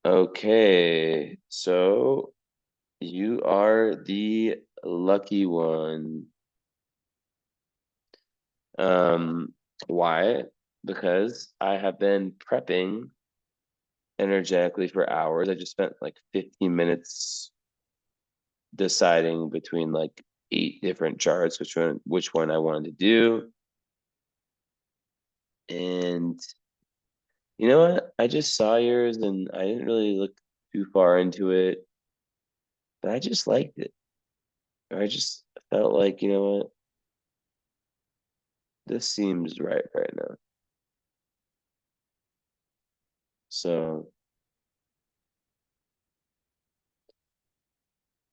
Okay, so you are the lucky one. Um, why? Because I have been prepping energetically for hours. I just spent like 15 minutes deciding between like 8 different charts, which one I wanted to do. And you know what? I just saw yours and I didn't really look too far into it, but I just liked it. Or I just felt like, you know what? This seems right now. So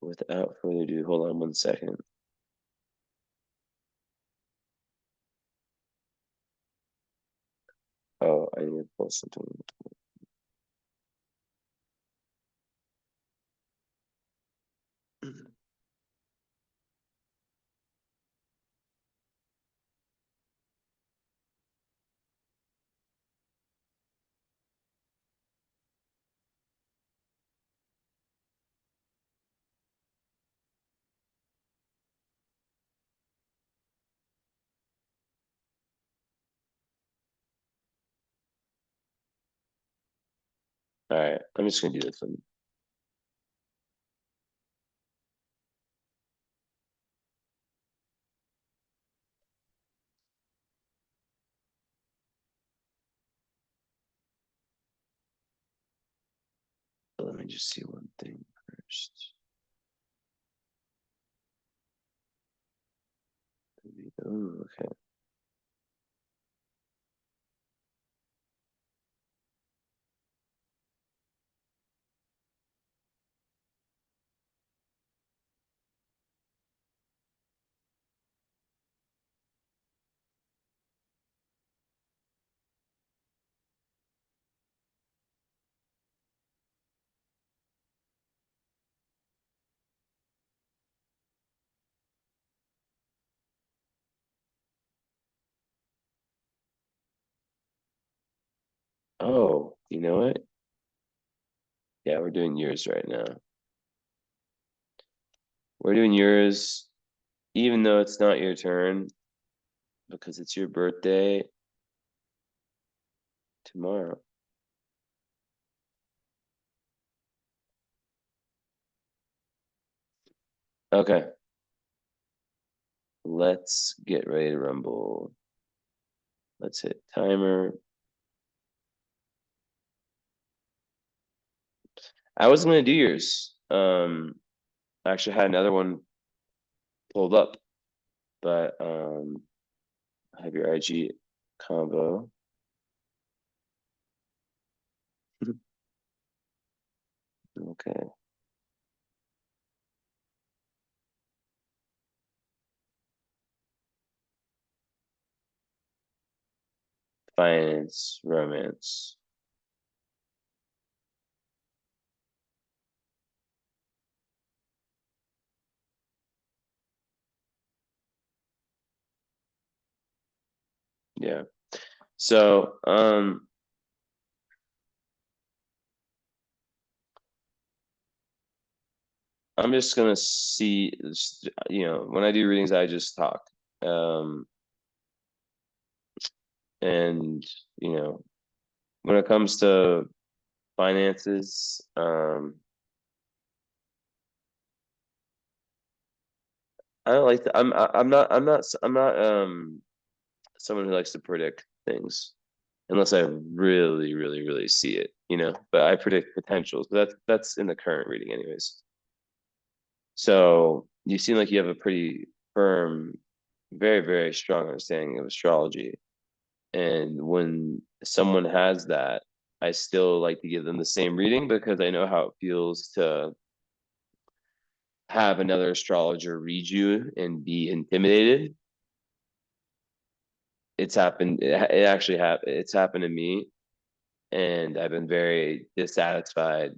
without further ado, hold on 1 second. Oh, I need to pull something. All right, I'm just gonna do this one. Let me just see one thing first. Oh, okay. Oh, you know what? Yeah, we're doing yours right now. We're doing yours, even though it's not your turn, because it's your birthday tomorrow. Okay, let's get ready to rumble. Let's hit timer. I was gonna do yours. I actually had another one pulled up, but I have your IG combo. Okay. Finance, romance. Yeah. So, I'm just gonna see, when I do readings, I just talk. Um, and you know, when it comes to finances, I don't like to, I'm not someone who likes to predict things unless I really see it, but I predict potentials. But that's in the current reading anyways. So you seem like you have a pretty firm, very strong understanding of astrology. And when someone has that, I still like to give them the same reading because I know how it feels to have another astrologer read you and be intimidated. It's happened. It actually happened. It's happened to me, and I've been very dissatisfied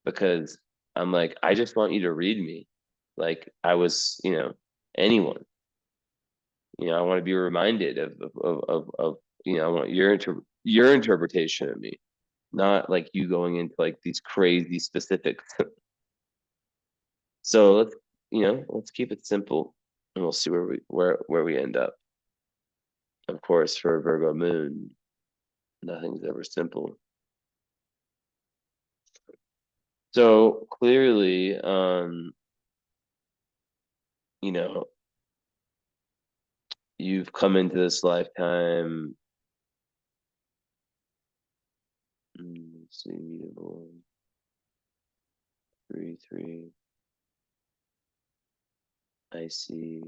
because I'm like, I just want you to read me, like I was, anyone. I want to be reminded of I want your interpretation of me. not like you going into like these crazy specifics. So let's keep it simple, and we'll see where we end up. Of course, for a Virgo moon, nothing's ever simple. So clearly, you've come into this lifetime. Let's see, mutable. 3, 3. I see.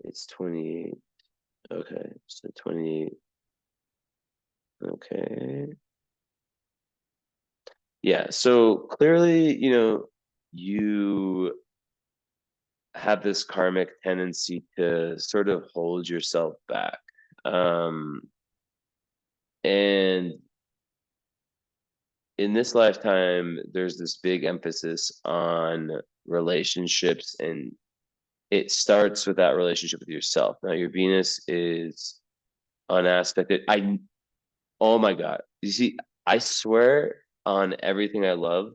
It's 28. Okay, so 28. Okay. Yeah, so clearly, you have this karmic tendency to sort of hold yourself back. And in this lifetime, there's this big emphasis on relationships, and it starts with that relationship with yourself. Now, your Venus is unaspected. Oh my God. You see, I swear on everything I love.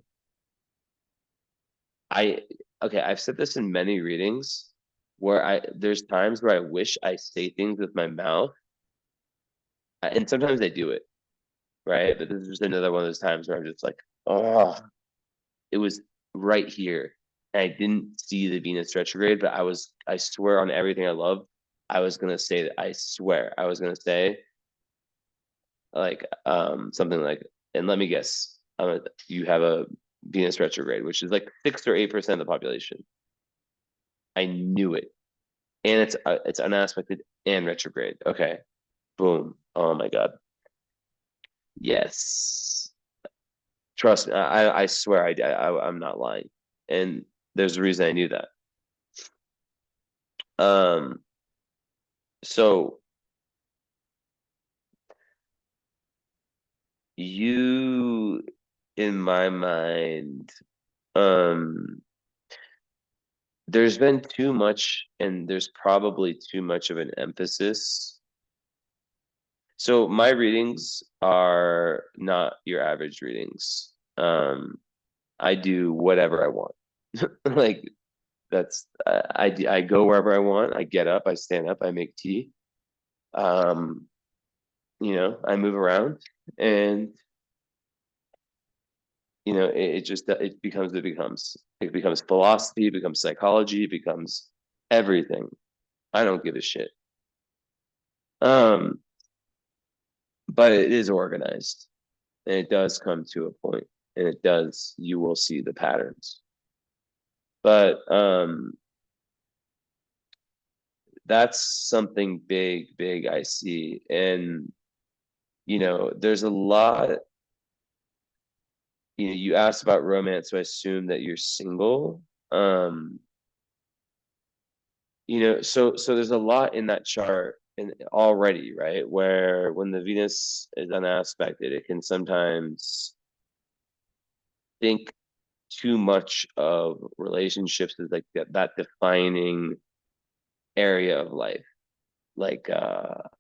Okay, I've said this in many readings where there's times where I wish I say things with my mouth, and sometimes I do it, right? But this is just another one of those times where I'm just like, oh, it was right here. And I didn't see the Venus retrograde, but I swear on everything I love, I was gonna say that. I swear I was gonna say like something like, and let me guess, you have a Venus retrograde, which is like 6 or 8% of the population. I knew it, and it's unaspected and retrograde. Okay, boom. Oh my God, yes. Trust me, I swear I'm not lying, and there's a reason I knew that. Um, so you, in my mind, um, there's been too much, and there's probably too much of an emphasis. So my readings are not your average readings. I do whatever I want. Like that's I go wherever I want. I get up, I stand up, I make tea. Um, I move around, and it becomes philosophy, it becomes psychology, it becomes everything. I don't give a shit. Um, but it is organized, and it does come to a point, and you will see the patterns. But that's something big, big I see. And there's a lot. You asked about romance, so I assume that you're single. Um, so there's a lot in that chart and already, right? Where when the Venus is unaspected, it can sometimes think too much of relationships as like that defining area of life. Like how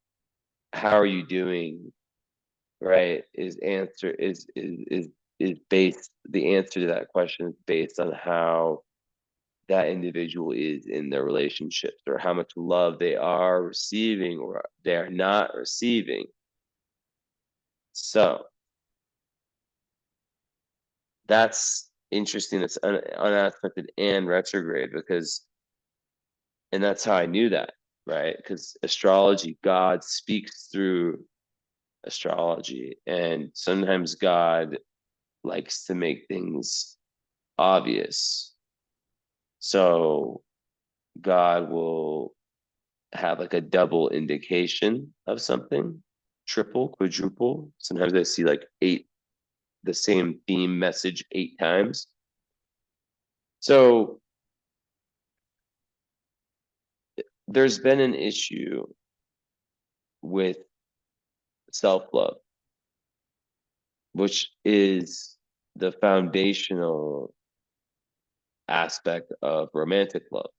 are you doing, right? Is based The answer to that question is based on how that individual is in their relationships, or how much love they are receiving or they are not receiving. So that's interesting. It's unaspected and retrograde, and that's how I knew that, right? Because astrology, God speaks through astrology, and sometimes God likes to make things obvious. So God will have like a double indication of something, triple, quadruple. Sometimes I see like the same theme message 8 times. So there's been an issue with self-love, which is the foundational aspect of romantic love.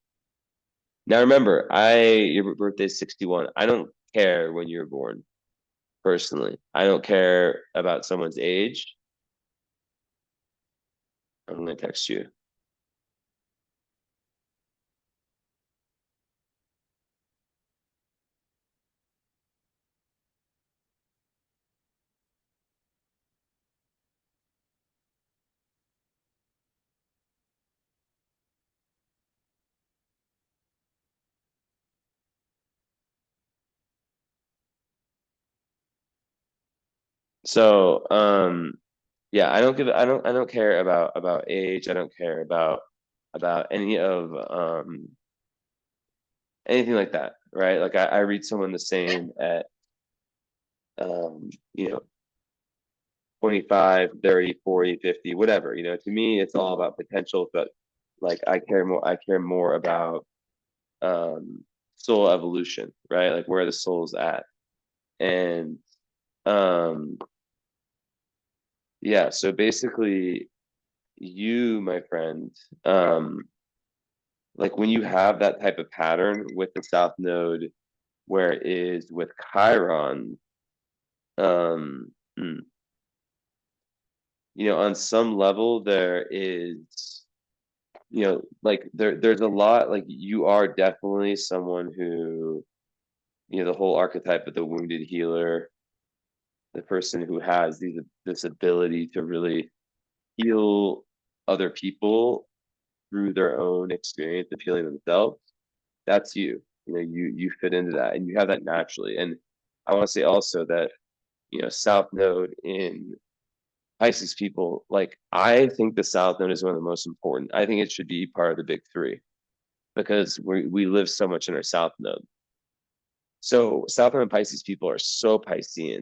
Now remember, your birthday's 61. I don't care when you're born. personally. I don't care about someone's age. I'm gonna text you. So, yeah, I don't care about age. I don't care about any of anything like that, right? Like I read someone the same at you know, 25, 30, 40, 50, whatever. To me it's all about potential, but like I care more about soul evolution, right? Like where the soul's at. And um yeah, so basically you, my friend, like when you have that type of pattern with the South Node where it is with Chiron, um, hmm, on some level there is, like there's a lot, like you are definitely someone who, the whole archetype of the wounded healer, the person who has this ability to really heal other people through their own experience of healing themselves. That's you. You fit into that, and you have that naturally. And I want to say also that South Node in Pisces people, like I think the South Node is one of the most important. I think it should be part of the big three because we live so much in our South Node. So South Node and Pisces people are so Piscean.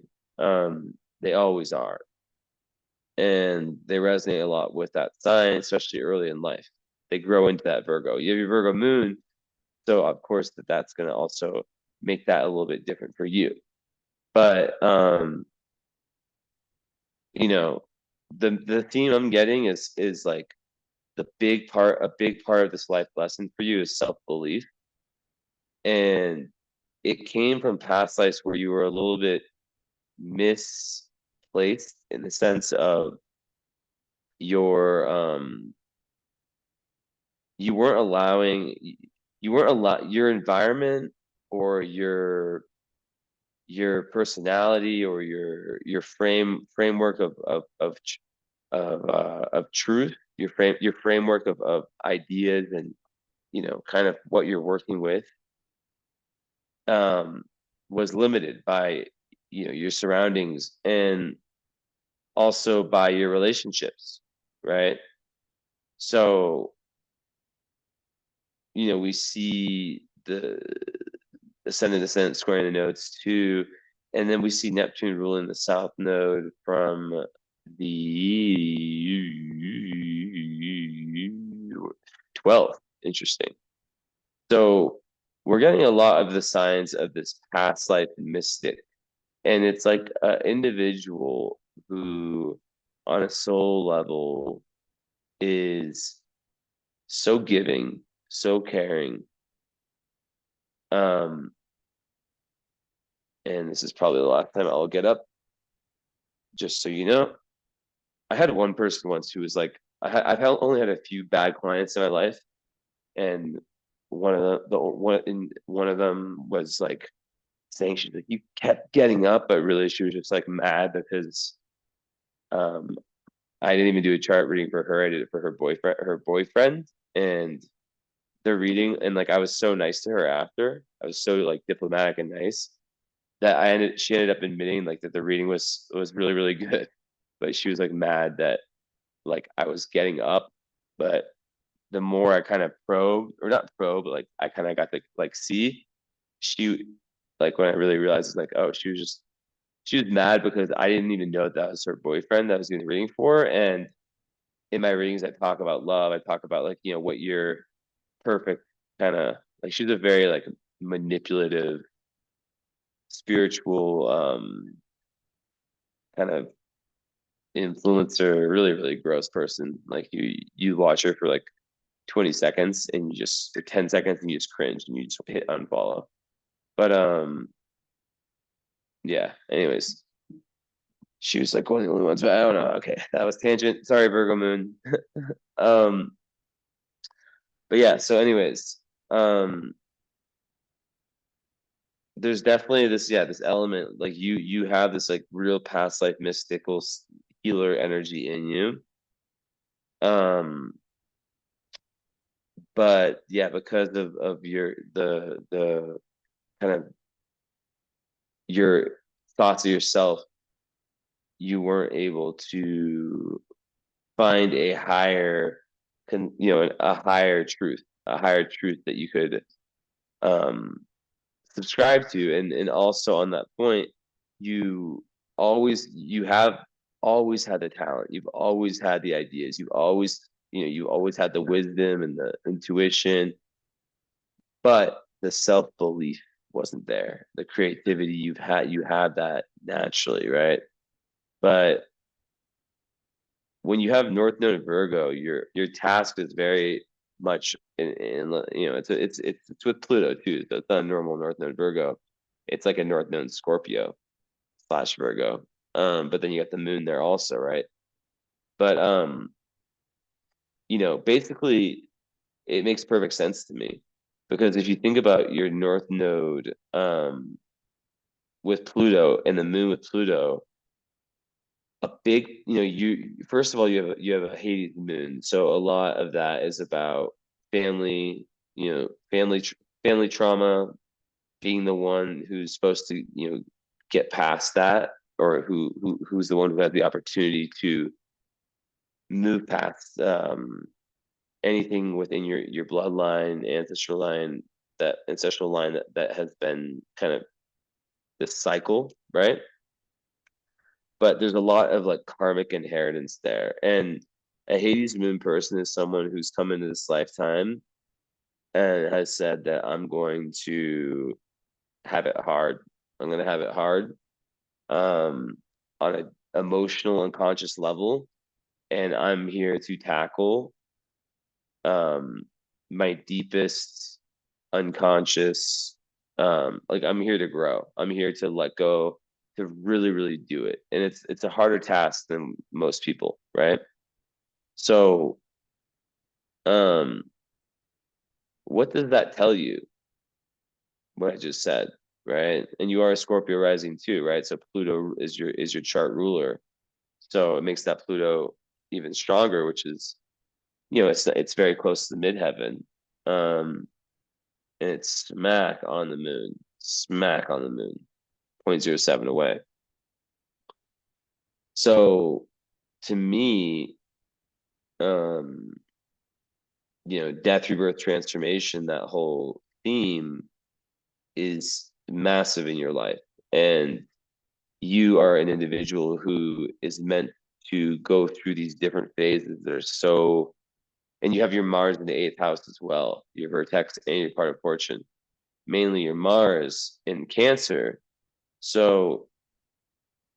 They always are, and they resonate a lot with that sign, especially early in life. They grow into that Virgo. You have your Virgo moon, so of course that's going to also make that a little bit different for you. But you know, the theme I'm getting is like a big part of this life lesson for you is self-belief. And it came from past lives where you were a little bit misplaced in the sense of your you weren't allowing you weren't allow your environment or your personality or your framework of truth, your framework of ideas, and kind of what you're working with, um was limited by your surroundings and also by your relationships, right? So we see the ascendant descendant squaring the nodes too, and then we see Neptune ruling the South Node from the 12th. Interesting. So we're getting a lot of the signs of this past life mystic, and it's like an individual who, on a soul level, is so giving, so caring. Um, and this is probably the last time I'll get up, just so you know. I had one person once who was like, only had a few bad clients in my life, and one of them was like saying she's like, you kept getting up, but really she was just like mad because um I didn't even do a chart reading for her. I did it for her boyfriend, and the reading, and like I was so nice to her after. I was so like diplomatic and nice that she ended up admitting like that the reading was really, really good. But she was like mad that like I was getting up, but the more I kind of probed, or not probe, but like I kind of got to like see, she, like when I really realized it's like, oh, she was mad because I didn't even know that was her boyfriend that I was doing the reading for. And in my readings, I talk about love. I talk about like, what your perfect kind of, like, she's a very like manipulative, spiritual, kind of influencer, really, really gross person. Like you watch her for like 20 seconds and you just, or 10 seconds, and you just cringe and you just hit unfollow. But yeah. Anyways, she was like one of the only ones, but I don't know. Okay, that was tangent. Sorry, Virgo moon. Um, but yeah. So, anyways, um, there's definitely this, yeah, this element, like you have this like real past life mystical healer energy in you. Um, but yeah, because of your the kind of your thoughts of yourself, you weren't able to find a higher a higher truth that you could um subscribe to. And also on that point, you you have always had the talent, you've always had the ideas, you've always, you always had the wisdom and the intuition, but the self-belief wasn't there. The creativity you had that naturally, right? But when you have North Node Virgo, your task is very much in it's with Pluto too, so it's not a normal North Node Virgo. It's like a North Node Scorpio slash Virgo. But then you got the moon there also, right? But basically it makes perfect sense to me, because if you think about your North Node with Pluto and the moon with Pluto, a big, you first of all, you have a Hades moon, so a lot of that is about family, family trauma, being the one who's supposed to, get past that, or who's the one who had the opportunity to move past anything within your bloodline, ancestral line that has been kind of this cycle, right? But there's a lot of like karmic inheritance there. And a Hades moon person is someone who's come into this lifetime and has said that I'm going to have it hard. I'm going to have it hard um, on an emotional and conscious level. And I'm here to tackle um, my deepest unconscious, like I'm here to grow. I'm here to let go, to really, really do it. And it's a harder task than most people, right? So, um, what does that tell you? What I just said, right? And you are a Scorpio rising too, right? So Pluto is your chart ruler. So it makes that Pluto even stronger, which is, it's very close to the midheaven. Um, and it's smack on the moon, 0.07 away. So to me, um, death, rebirth, transformation, that whole theme is massive in your life. And you are an individual who is meant to go through these different phases that are so, and you have your Mars in the eighth house as well, your vertex and your part of fortune, mainly your Mars in Cancer. So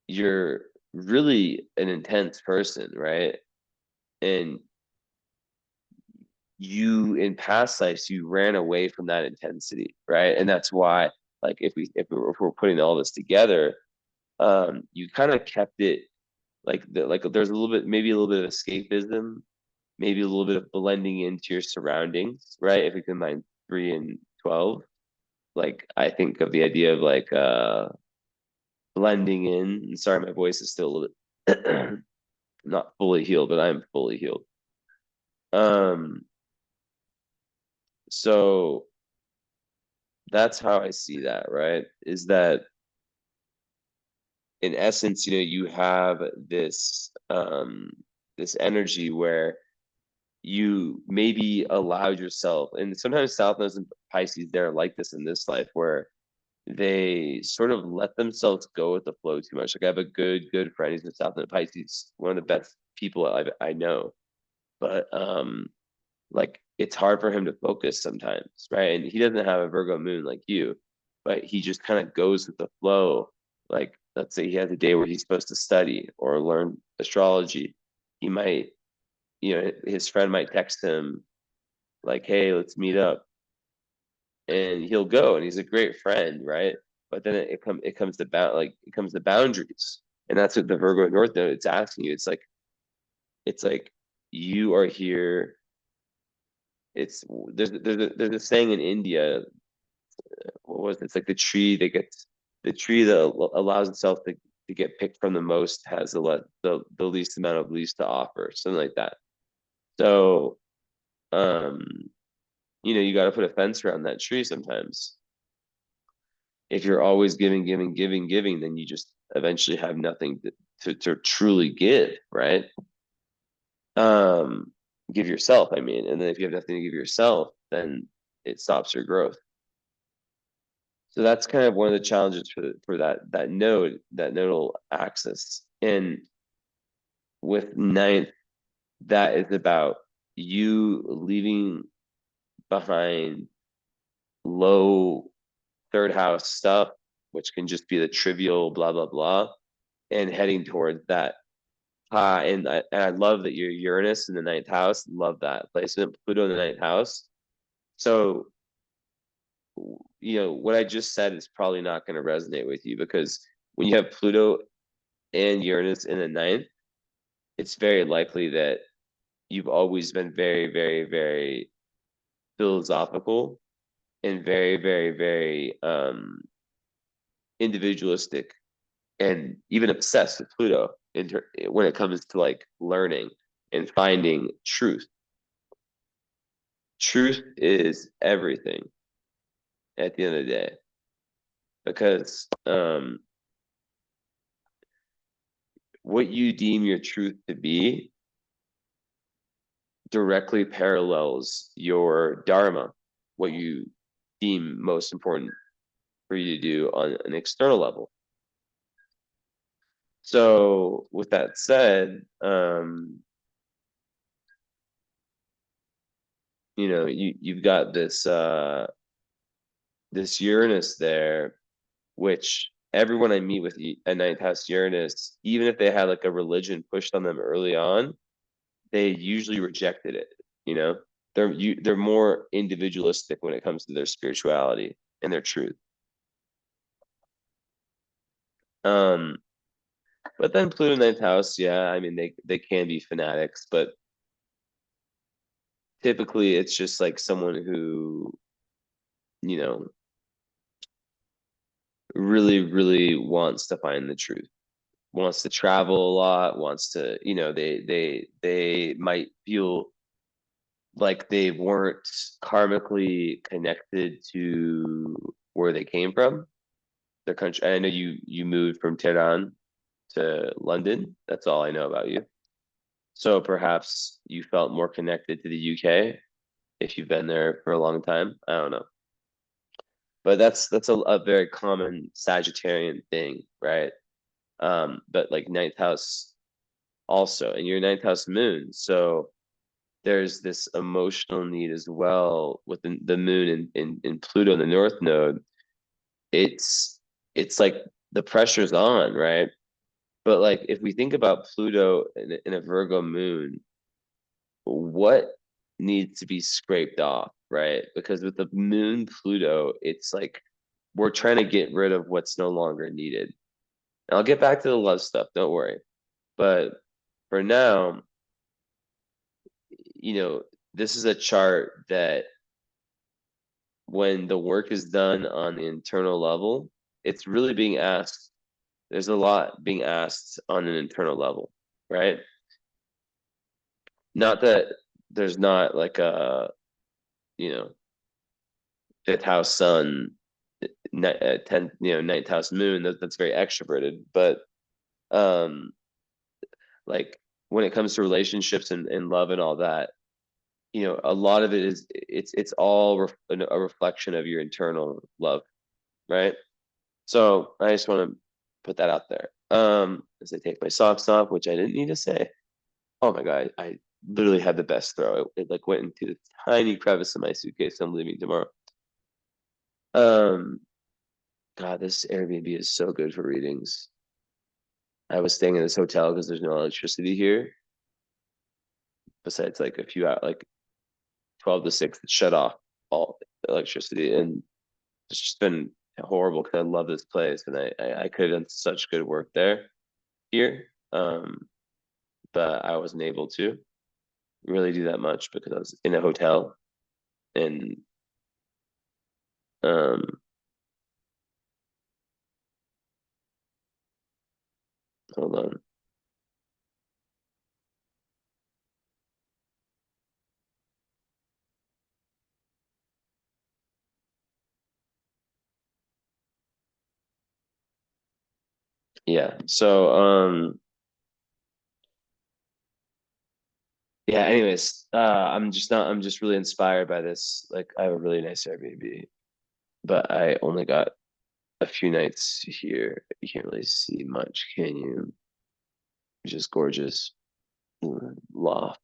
you're really an intense person, right? And you, in past lives, you ran away from that intensity, right? And that's why, like, if we're putting all this together, you kind of kept it like there's a little bit, maybe a little bit of escapism, maybe a little bit of blending into your surroundings, right? If we combine 3 and 12, like I think of the idea of like blending in. And sorry, my voice is still a little bit not fully healed, but I'm fully healed. Um, so that's how I see that, right? Is that in essence, you have this energy where you maybe allowed yourself, and sometimes South Nodes and Pisces, they're like this in this life, where they sort of let themselves go with the flow too much. Like I have a good friend, he's in South Node Pisces, one of the best people I know, but like it's hard for him to focus sometimes, right? And he doesn't have a Virgo moon like you, but he just kind of goes with the flow. Like let's say he has a day where he's supposed to study or learn astrology, he might, his friend might text him like, "Hey, let's meet up," and he'll go, and he's a great friend, right? but then it comes to boundaries, and that's what the Virgo North Node it's asking you. It's like you are here. It's there's a saying in India. What was it? It's like the tree that allows itself to get picked from the most has the least amount of leaves to offer, something like that. So, um, you got to put a fence around that tree sometimes. If you're always giving, giving, giving, giving, then you just eventually have nothing to truly give, right? Um, give yourself, I mean, and then if you have nothing to give yourself, then it stops your growth. So that's kind of one of the challenges for that nodal axis. And with ninth, that is about you leaving behind low third house stuff, which can just be the trivial blah blah blah, and heading towards that high. And I love that your Uranus in the ninth house. Love that placement. Pluto in the ninth house. So what I just said is probably not going to resonate with you because when you have Pluto and Uranus in the ninth, it's very likely that you've always been very, very, very philosophical and very, very, very individualistic and even obsessed with Pluto when it comes to like learning and finding truth. Truth is everything at the end of the day because what you deem your truth to be directly parallels your dharma, what you deem most important for you to do on an external level. So with that said, you've got this Uranus there, which everyone I meet with a ninth house Uranus, even if they had like a religion pushed on them early on, they usually rejected it. They're more individualistic when it comes to their spirituality and their truth. But then Pluto ninth house, yeah, I mean they can be fanatics, but typically it's just like someone who, you know, really, really wants to find the truth, wants to travel a lot, wants to, they might feel like they weren't karmically connected to where they came from, their country. I know you moved from Tehran to London. That's all I know about you. So perhaps you felt more connected to the UK if you've been there for a long time. I don't know. But that's a very common Sagittarian thing, right? But like ninth house also, and your ninth house moon. So there's this emotional need as well with the moon in Pluto in the North Node. It's like the pressure's on, right? But like if we think about Pluto in a Virgo moon, what needs to be scraped off, right? Because with the moon Pluto, it's like we're trying to get rid of what's no longer needed. And I'll get back to the love stuff, don't worry. But for now, this is a chart that when the work is done on the internal level, it's really being asked. There's a lot being asked on an internal level, right? Not that there's not like a, you know, fifth house sun, 10, ninth house moon. That's very extroverted, but um, like when it comes to relationships and love and all that, a lot of it is it's all a reflection of your internal love, right? So I just want to put that out there. As I take my socks off, which I didn't need to say. Oh my god, I literally had the best throw. It like went into the tiny crevice in my suitcase. I'm leaving tomorrow. Um, God, this Airbnb is so good for readings. I was staying in this hotel because there's no electricity here. Besides, like a few hours, like 12 to 6, it shut off all electricity, and it's just been horrible because I love this place and I could have done such good work there here. But I wasn't able to really do that much because I was in a hotel and um hold on. Yeah. So yeah, anyways, I'm just really inspired by this. Like I have a really nice Airbnb, but I only got a few nights here. You can't really see much, can you? Just gorgeous loft.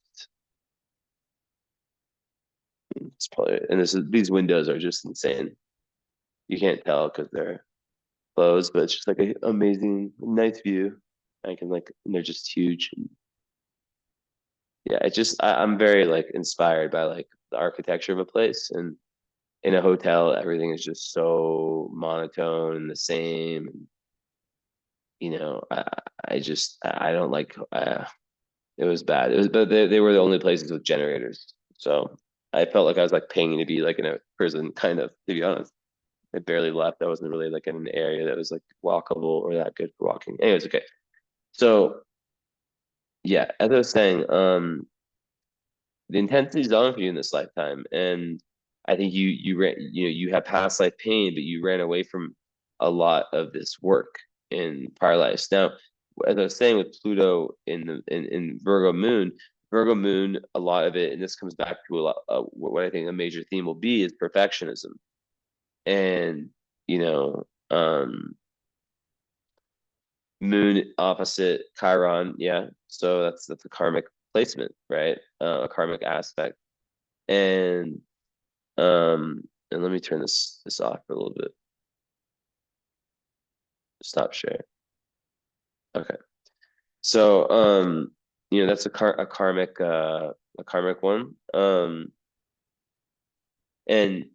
It's probably and these windows are just insane. You can't tell because they're closed, but it's just like an amazing night view. I can like and they're just huge. And yeah, I'm very like inspired by like the architecture of a place and in a hotel everything is just so monotone and the same. And, I don't like it was bad. It was but they were the only places with generators. So I felt like I was like paying to be like in a prison kind of, to be honest. I barely left. I wasn't really like in an area that was like walkable or that good for walking. Anyways, okay. So yeah, as I was saying, the intensity is on for you in this lifetime, and I think you have past life pain, but you ran away from a lot of this work in prior lives. Now, as I was saying with Pluto in Virgo moon, a lot of it, and this comes back to a lot what I think a major theme will be is perfectionism, and you know, moon opposite Chiron, yeah. So that's a karmic placement, right? A karmic aspect. And and let me turn this off for a little bit. Stop share. Okay. So that's a karmic one. And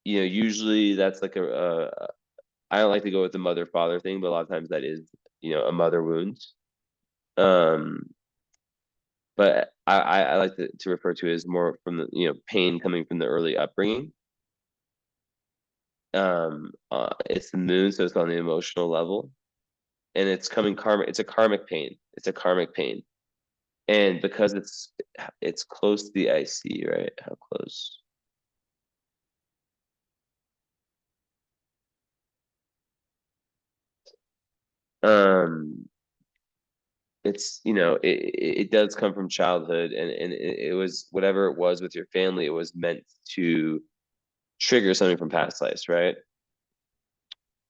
usually that's like I don't like to go with the mother father thing, but a lot of times that is, a mother wound. Um but I like to refer to it as more from the pain coming from the early upbringing. It's the moon, so it's on the emotional level, and it's coming karma. It's a karmic pain. It's a karmic pain, and because it's close to the IC, right? How close? Um, it's it does come from childhood, and it was whatever it was with your family. It was meant to trigger something from past lives, right?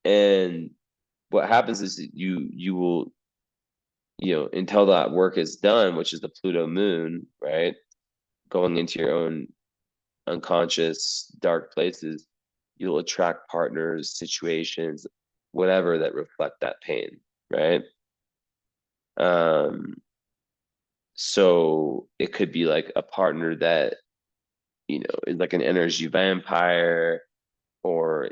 And what happens is that you will until that work is done, which is the Pluto moon, right? Going into your own unconscious dark places, you'll attract partners, situations, whatever that reflect that pain, right? Um, so it could be like a partner that, is like an energy vampire or,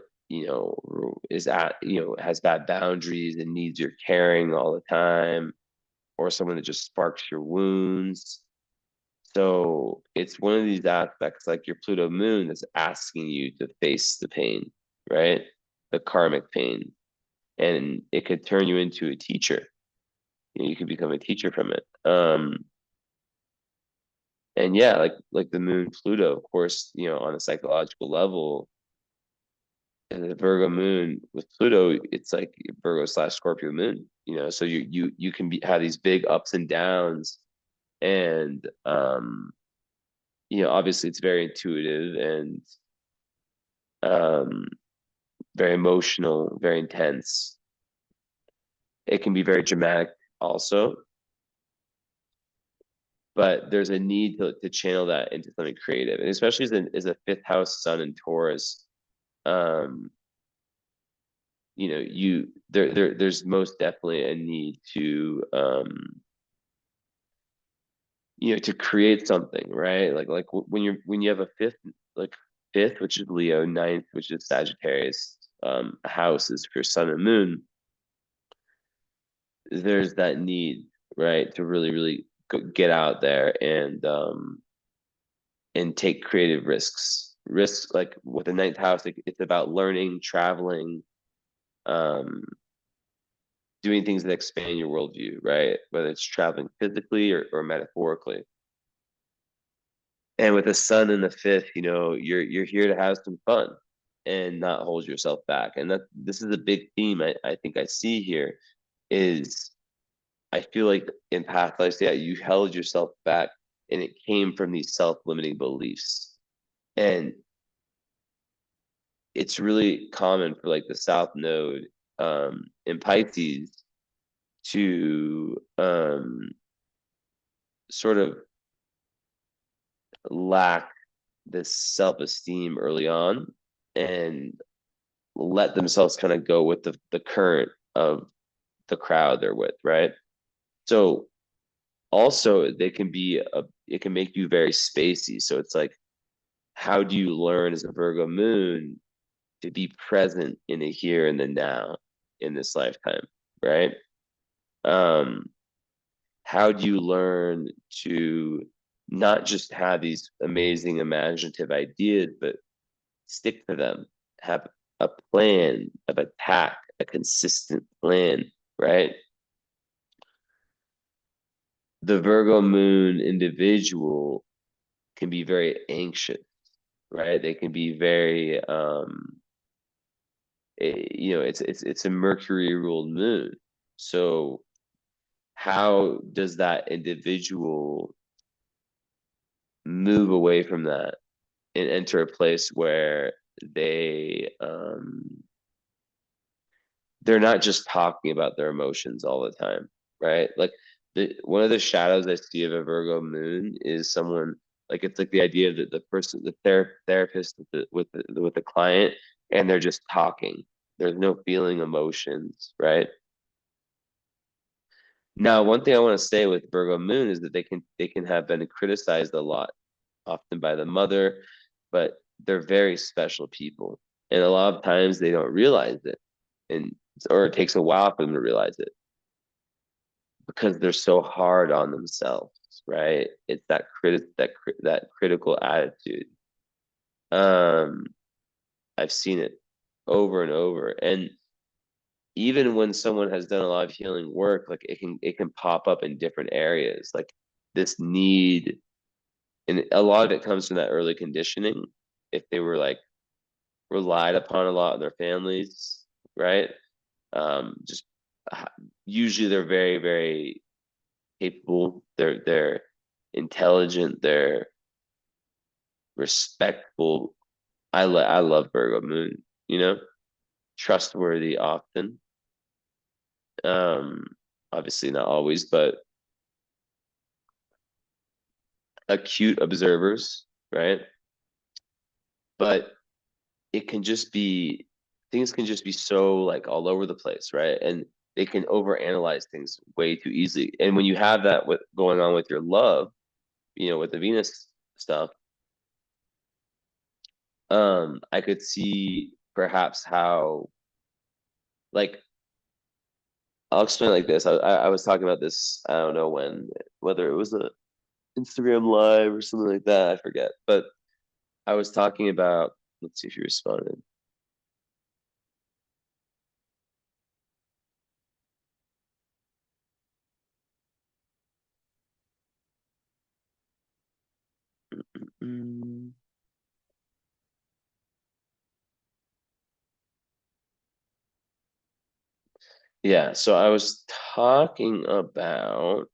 is has bad boundaries and needs your caring all the time, or someone that just sparks your wounds. So it's one of these aspects, like your Pluto moon, that's asking you to face the pain, right? The karmic pain. And it could turn you into a teacher. You could become a teacher from it. And yeah, like the moon Pluto, of course, on a psychological level, and the Virgo moon with Pluto, it's like Virgo slash Scorpio moon, so you can have these big ups and downs. And obviously it's very intuitive and um very emotional, very intense. It can be very dramatic also, but there's a need to channel that into something creative, and especially as a fifth house sun in Taurus. um there's most definitely a need to to create something, right? When you have a fifth, like fifth, which is Leo, ninth, which is Sagittarius. houses for sun and moon, there's that need, right, to really, really get out there and take creative risks. Risks like with the ninth house, it's about learning, traveling, um, doing things that expand your worldview, right? Whether it's traveling physically or metaphorically. And with the sun in the fifth, you're here to have some fun and not hold yourself back. And that this is a big theme I think I see here is I feel like in past lives, yeah, you held yourself back and it came from these self-limiting beliefs. And it's really common for like the South Node in Pisces to sort of lack this self-esteem early on and let themselves kind of go with the current of the crowd they're with, right? So also it can make you very spacey. So it's like, how do you learn as a Virgo moon to be present in the here and the now in this lifetime, right? Um, how do you learn to not just have these amazing imaginative ideas, but stick to them, have a plan of attack, a consistent plan, right? The Virgo moon individual can be very anxious, right? They can be very it's a Mercury ruled moon. So how does that individual move away from that and enter a place where they they're not just talking about their emotions all the time, right? Like one of the shadows I see of a Virgo moon is someone like it's like the idea that the person, the therapist with the client, and they're just talking. There's no feeling emotions, right? Now, one thing I want to say with Virgo moon is that they can have been criticized a lot, often by the mother, but they're very special people, and a lot of times they don't realize it, and or it takes a while for them to realize it because they're so hard on themselves, right? It's that critical attitude. Um, I've seen it over and over, and even when someone has done a lot of healing work, like it can pop up in different areas, like this need, and a lot of it comes from that early conditioning. If they were like relied upon a lot in their families, right? Just usually they're very, very capable. They're intelligent. They're respectful. I love Virgo moon. Trustworthy often. Um, Obviously not always, but acute observers, right? But it can just be things can just be so like all over the place, right? And they can overanalyze things way too easily. And when you have that with going on with your love, with the Venus stuff, I could see perhaps how like I'll explain it like this. I was talking about this, I don't know when, whether it was a Instagram live or something like that, I forget. But I was talking about, let's see if you responded. Mm, yeah, so I was talking about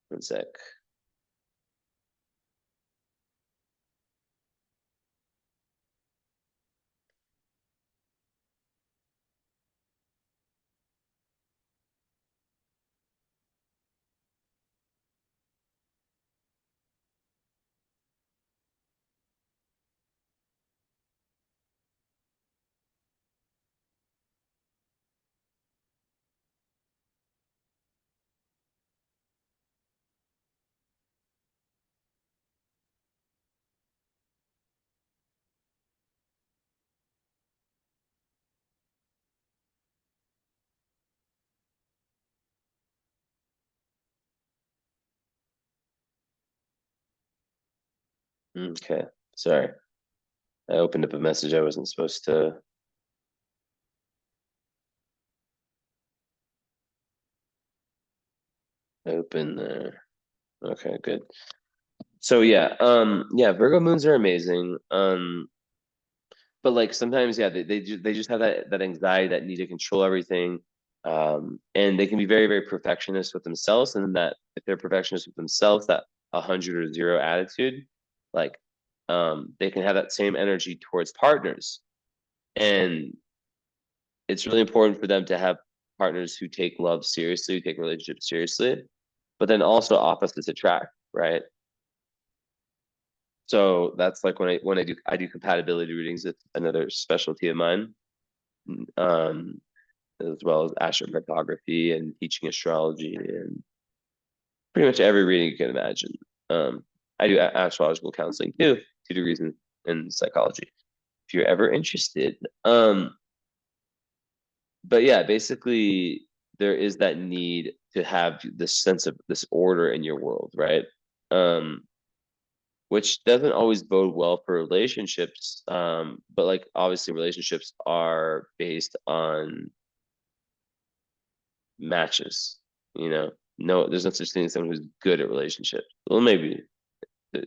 one sec. Okay, sorry. I opened up a message I wasn't supposed to open there. Okay, good. So yeah, yeah, Virgo moons are amazing. But like sometimes, yeah, they just have that anxiety, that need to control everything. And they can be very, very perfectionist with themselves, and that if they're perfectionist with themselves, that 100 or 0 attitude, like they can have that same energy towards partners. And it's really important for them to have partners who take love seriously, who take relationships seriously, but then also opposites attract, right? So that's like when I do compatibility readings, it's another specialty of mine, um, as well as astrocartography and teaching astrology and pretty much every reading you can imagine. Um, I do astrological counseling too, 2 degrees in psychology. If you're ever interested, but yeah, basically there is that need to have this sense of this order in your world, right? Um, which doesn't always bode well for relationships. But like obviously relationships are based on matches, you know. No, there's no such thing as someone who's good at relationships. Well, maybe,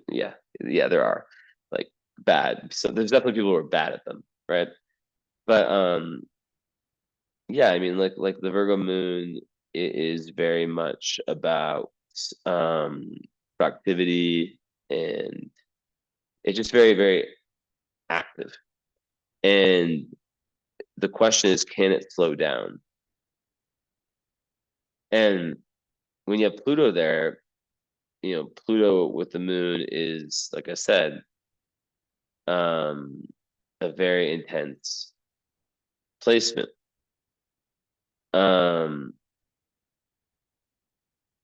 yeah, yeah, there are like bad. So there's definitely people who are bad at them, right? But yeah, I mean, like the Virgo moon is very much about um productivity, and it's just very, very active. And the question is, can it slow down? And when you have Pluto there, Pluto with the moon is, like I said, um, a very intense placement. Um,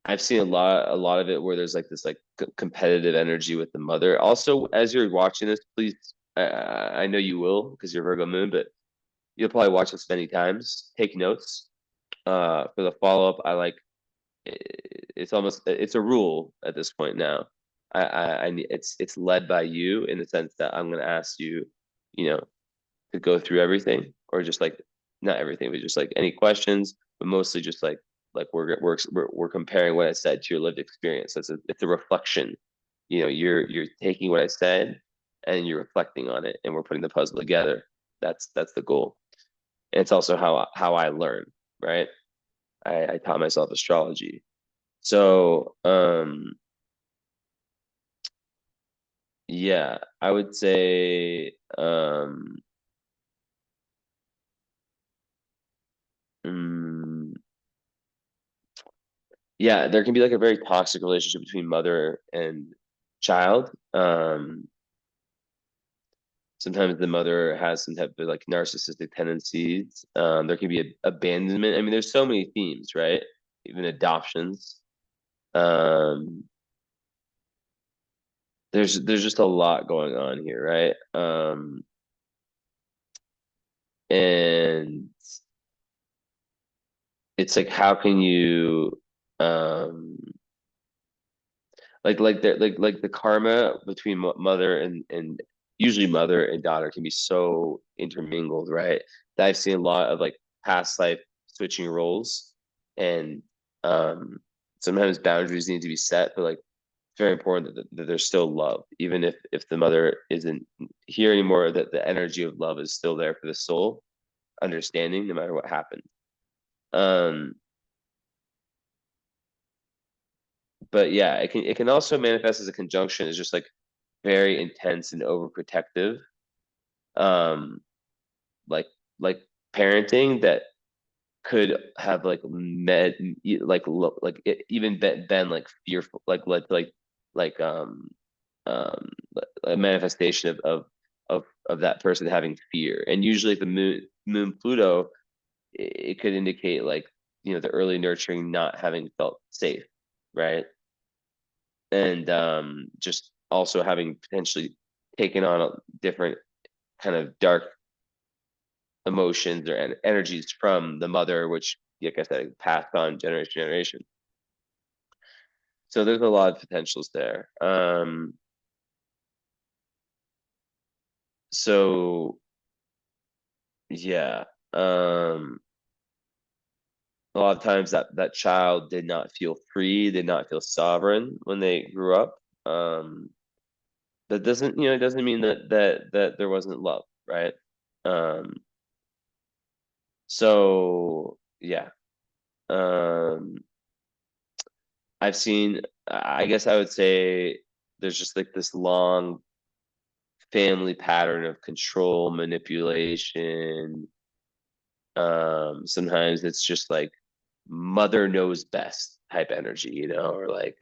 I've seen a lot of it where there's like this like competitive energy with the mother. Also, as you're watching this, please, I know you will because you're Virgo moon, but you'll probably watch this many times. Take notes. For the follow up, I like it's a rule at this point now. I need it's led by you in the sense that I'm gonna ask you, you know, to go through everything, or just like not everything, but just like any questions, but mostly just like we're comparing what I said to your lived experience. So it's a reflection. You're taking what I said and you're reflecting on it, and we're putting the puzzle together. That's the goal. And it's also how I learn, right? I taught myself astrology. So, yeah, I would say, mm, yeah, there can be like a very toxic relationship between mother and child. Sometimes the mother has some type of like narcissistic tendencies. There can be abandonment. I mean, there's so many themes, right? Even adoptions. Um, there's just a lot going on here, right? And it's like, how can you, um, like the karma between mother and usually mother and daughter can be so intermingled, right? That I've seen a lot of like past life switching roles, and um sometimes boundaries need to be set, but like it's very important that there's still love, even if the mother isn't here anymore, that the energy of love is still there for the soul, understanding no matter what happened. um but yeah, it can also manifest as a conjunction, as just like very intense and overprotective, um like like parenting that could have like even been like fearful, like led to um a manifestation of that person having fear. And usually the moon Pluto, it could indicate like, the early nurturing not having felt safe, right? And just also having potentially taken on a different kind of dark emotions or energies from the mother, which, like I said, passed on generation to generation. So there's a lot of potentials there. So yeah, a lot of times that child did not feel free, did not feel sovereign when they grew up. That doesn't, it doesn't mean that there wasn't love, right? Um, so yeah. Um, I've seen, I guess I would say there's just like this long family pattern of control, manipulation. Sometimes it's just like mother knows best type energy, or like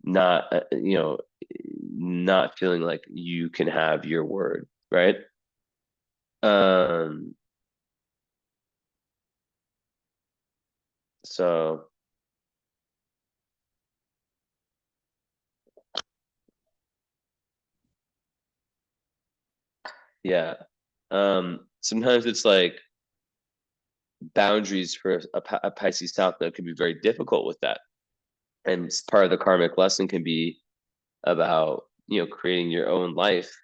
not not feeling like you can have your word, right? Um, so yeah. Sometimes it's like boundaries for a Pisces South Node can be very difficult with that. And part of the karmic lesson can be about, creating your own life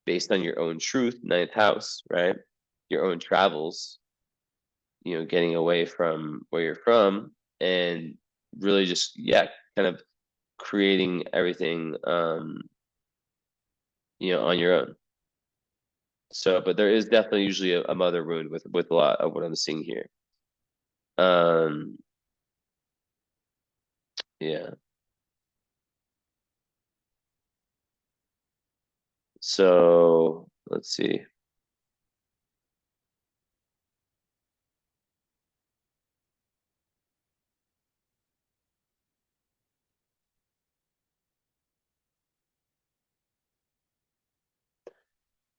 based on your own truth, ninth house, right? Your own travels, getting away from where you're from and really just, yeah, kind of creating everything, on your own. So, but there is definitely usually a mother wound with a lot of what I'm seeing here. Um, yeah. So let's see.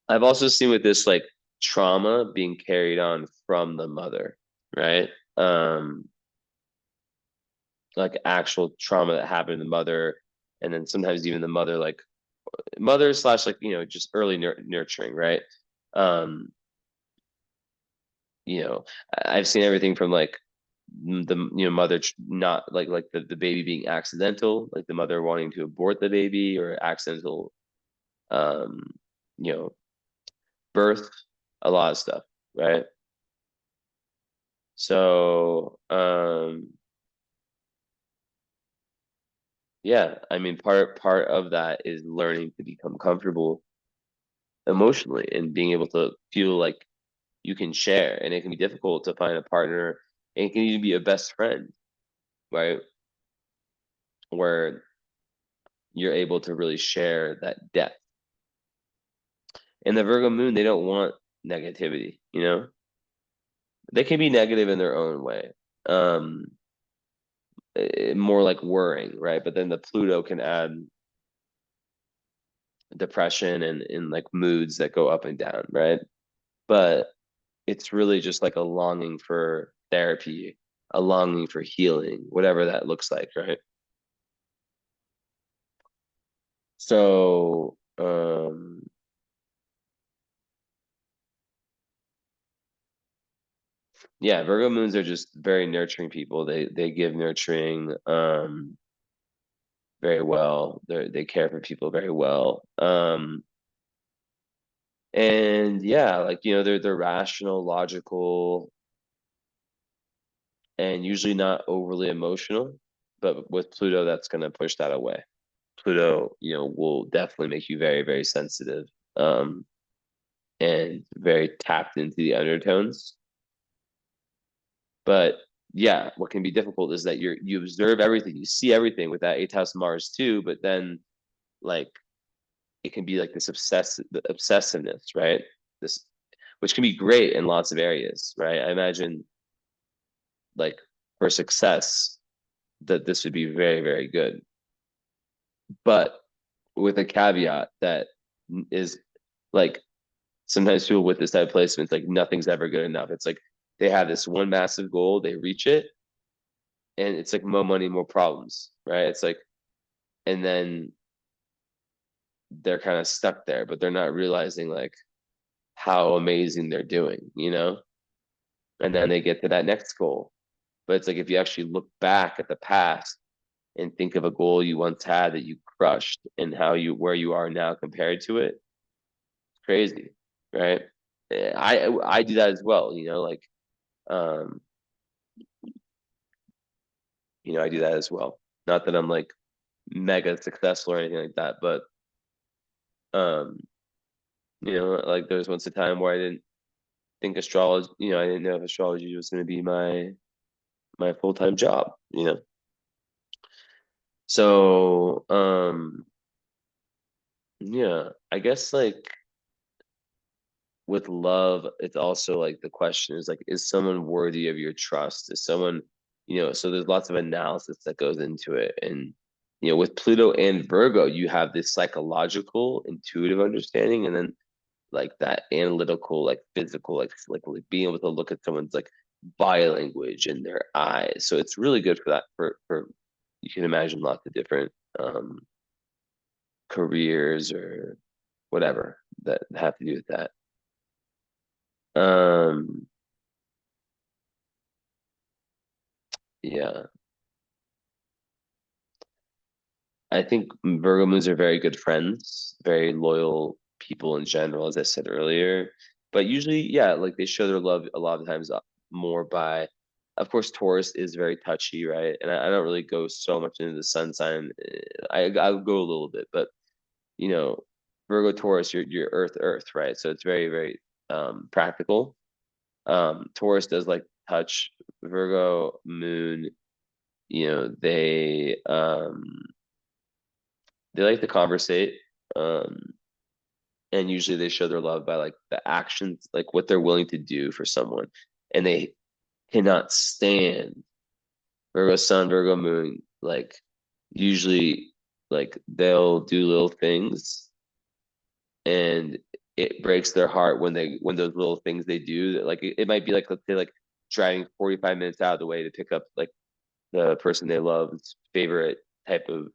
I've also seen with this like trauma being carried on from the mother, right? Um, like actual trauma that happened to the mother, and then sometimes even the mother, like mother slash like just early nurturing, right? Um, I've seen everything from like the mother not like the baby being accidental, like the mother wanting to abort the baby or accidental, um, you know, birth, a lot of stuff, right? So, yeah, I mean, part of that is learning to become comfortable emotionally and being able to feel like you can share. And it can be difficult to find a partner, and it can even be a best friend, right? Where you're able to really share that depth. And the Virgo moon, they don't want negativity, They can be negative in their own way. Um, More like worrying, right? But then the Pluto can add depression and like moods that go up and down, right? But it's really just like a longing for therapy, a longing for healing, whatever that looks like, right? So, yeah, Virgo moons are just very nurturing people. They give nurturing very well. They care for people very well. And yeah, like they're rational, logical, and usually not overly emotional. But with Pluto, that's gonna push that away. Pluto, will definitely make you very, very sensitive, um, and very tapped into the undertones. But yeah, what can be difficult is that you observe everything, you see everything with that eighth house Mars too, but then like it can be like this obsessiveness, right? This, which can be great in lots of areas, right? I imagine like for success that this would be very, very good. But with a caveat that is like sometimes people with this type of placement, like nothing's ever good enough. It's like they have this one massive goal, they reach it, and it's like more money, more problems, right? It's like, and then they're kind of stuck there, but they're not realizing like how amazing they're doing. And then they get to that next goal. But it's like if you actually look back at the past and think of a goal you once had that you crushed and where you are now compared to it. It's crazy, right? I do that as well, like um, I do that as well. Not that I'm like mega successful or anything like that, but um, like there was once a time where I didn't think astrology, I didn't know if astrology was going to be my full-time job. So, yeah, I guess like with love, it's also like the question is like, is someone worthy of your trust? Is someone, so there's lots of analysis that goes into it. And, with Pluto and Virgo, you have this psychological, intuitive understanding, and then like that analytical, like physical, like being able to look at someone's like body language and their eyes. So it's really good for that for you can imagine lots of different careers or whatever that have to do with that. Um, yeah, I think Virgo moons are very good friends, very loyal people in general, as I said earlier. But usually, yeah, like they show their love a lot of times more by, of course, Taurus is very touchy, right? And I don't really go so much into the sun sign. I'll go a little bit, but you know, Virgo, Taurus, you're Earth, right? So it's very, very practical. Taurus does like touch. Virgo moon, they like to conversate. Um, and usually they show their love by like the actions, like what they're willing to do for someone. And they cannot stand Virgo sun, Virgo moon, like usually like they'll do little things and it breaks their heart when those little things they do, like it might be like, let's say like driving 45 minutes out of the way to pick up like the person they love's favorite type of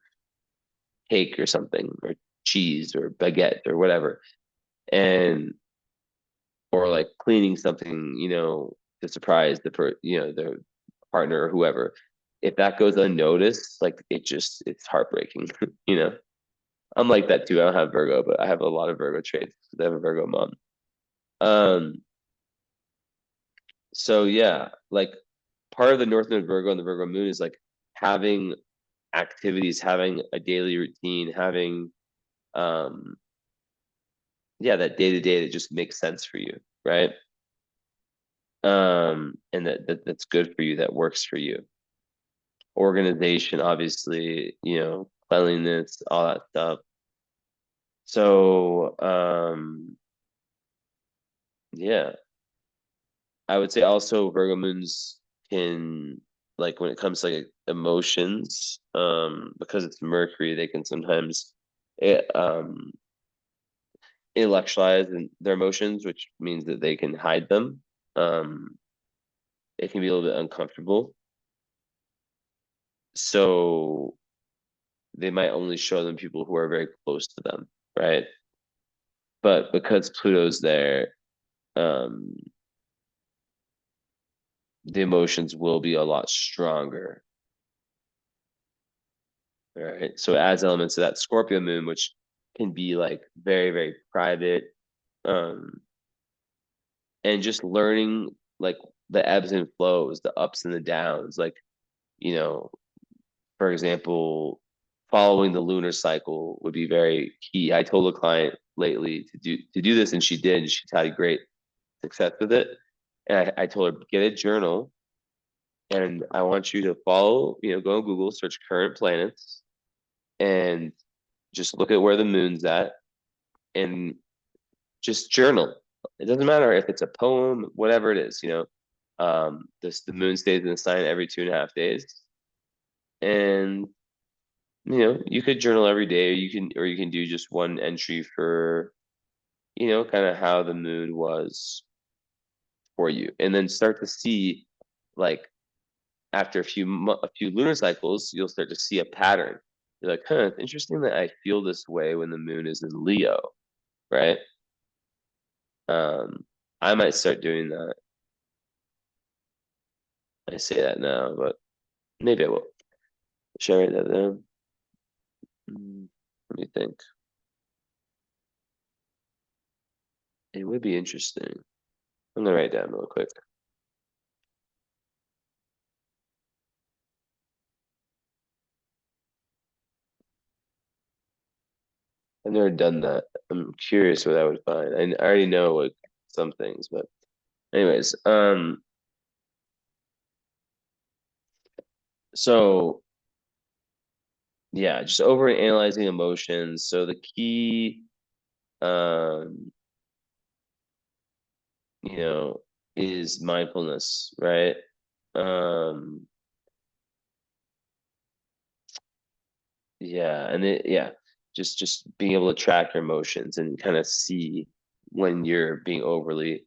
cake or something, or cheese or baguette or whatever, and or like cleaning something, to surprise their partner or whoever. If that goes unnoticed, like it's heartbreaking. you know. I'm like that too. I don't have Virgo, but I have a lot of Virgo traits because I have a Virgo mom. Um, so yeah, like part of the North Node Virgo and the Virgo moon is like having activities, having a daily routine, having um yeah, that day to day that just makes sense for you, right? And that's good for you, that works for you. Organization, obviously, cleanliness, all that stuff. So, yeah, I would say also Virgo moons can, like when it comes to like emotions, because it's Mercury, they can sometimes it intellectualize their emotions, which means that they can hide them. Um, it can be a little bit uncomfortable. So they might only show them people who are very close to them, right? But because Pluto's there, um, the emotions will be a lot stronger, right? So it adds elements of that Scorpio moon, which can be like very, very private, um, and just learning like the ebbs and flows, the ups and the downs. Like, you know, for example, following the lunar cycle would be very key. I told a client lately to do this, and she did, and she's had great success with it. And I told her, get a journal, and I want you to follow, go on Google, search current planets, and just look at where the moon's at, and just journal. It doesn't matter if it's a poem, whatever it is. The moon stays in the sign every 2.5 days, and you could journal every day, or you can do just one entry for kind of how the moon was for you, and then start to see like after a few lunar cycles, you'll start to see a pattern. You're like, huh, it's interesting that I feel this way when the moon is in Leo, right? Um, I might start doing that. I say that now, but maybe I will. Should I write that down? Let me think. It would be interesting. I'm gonna write it down real quick. I've never done that. I'm curious what I would find. I already know like some things, but anyways, so yeah, just over analyzing emotions. So the key, um, you know, is mindfulness, right? Um, yeah, and yeah, just being able to track your emotions and kind of see when you're being overly,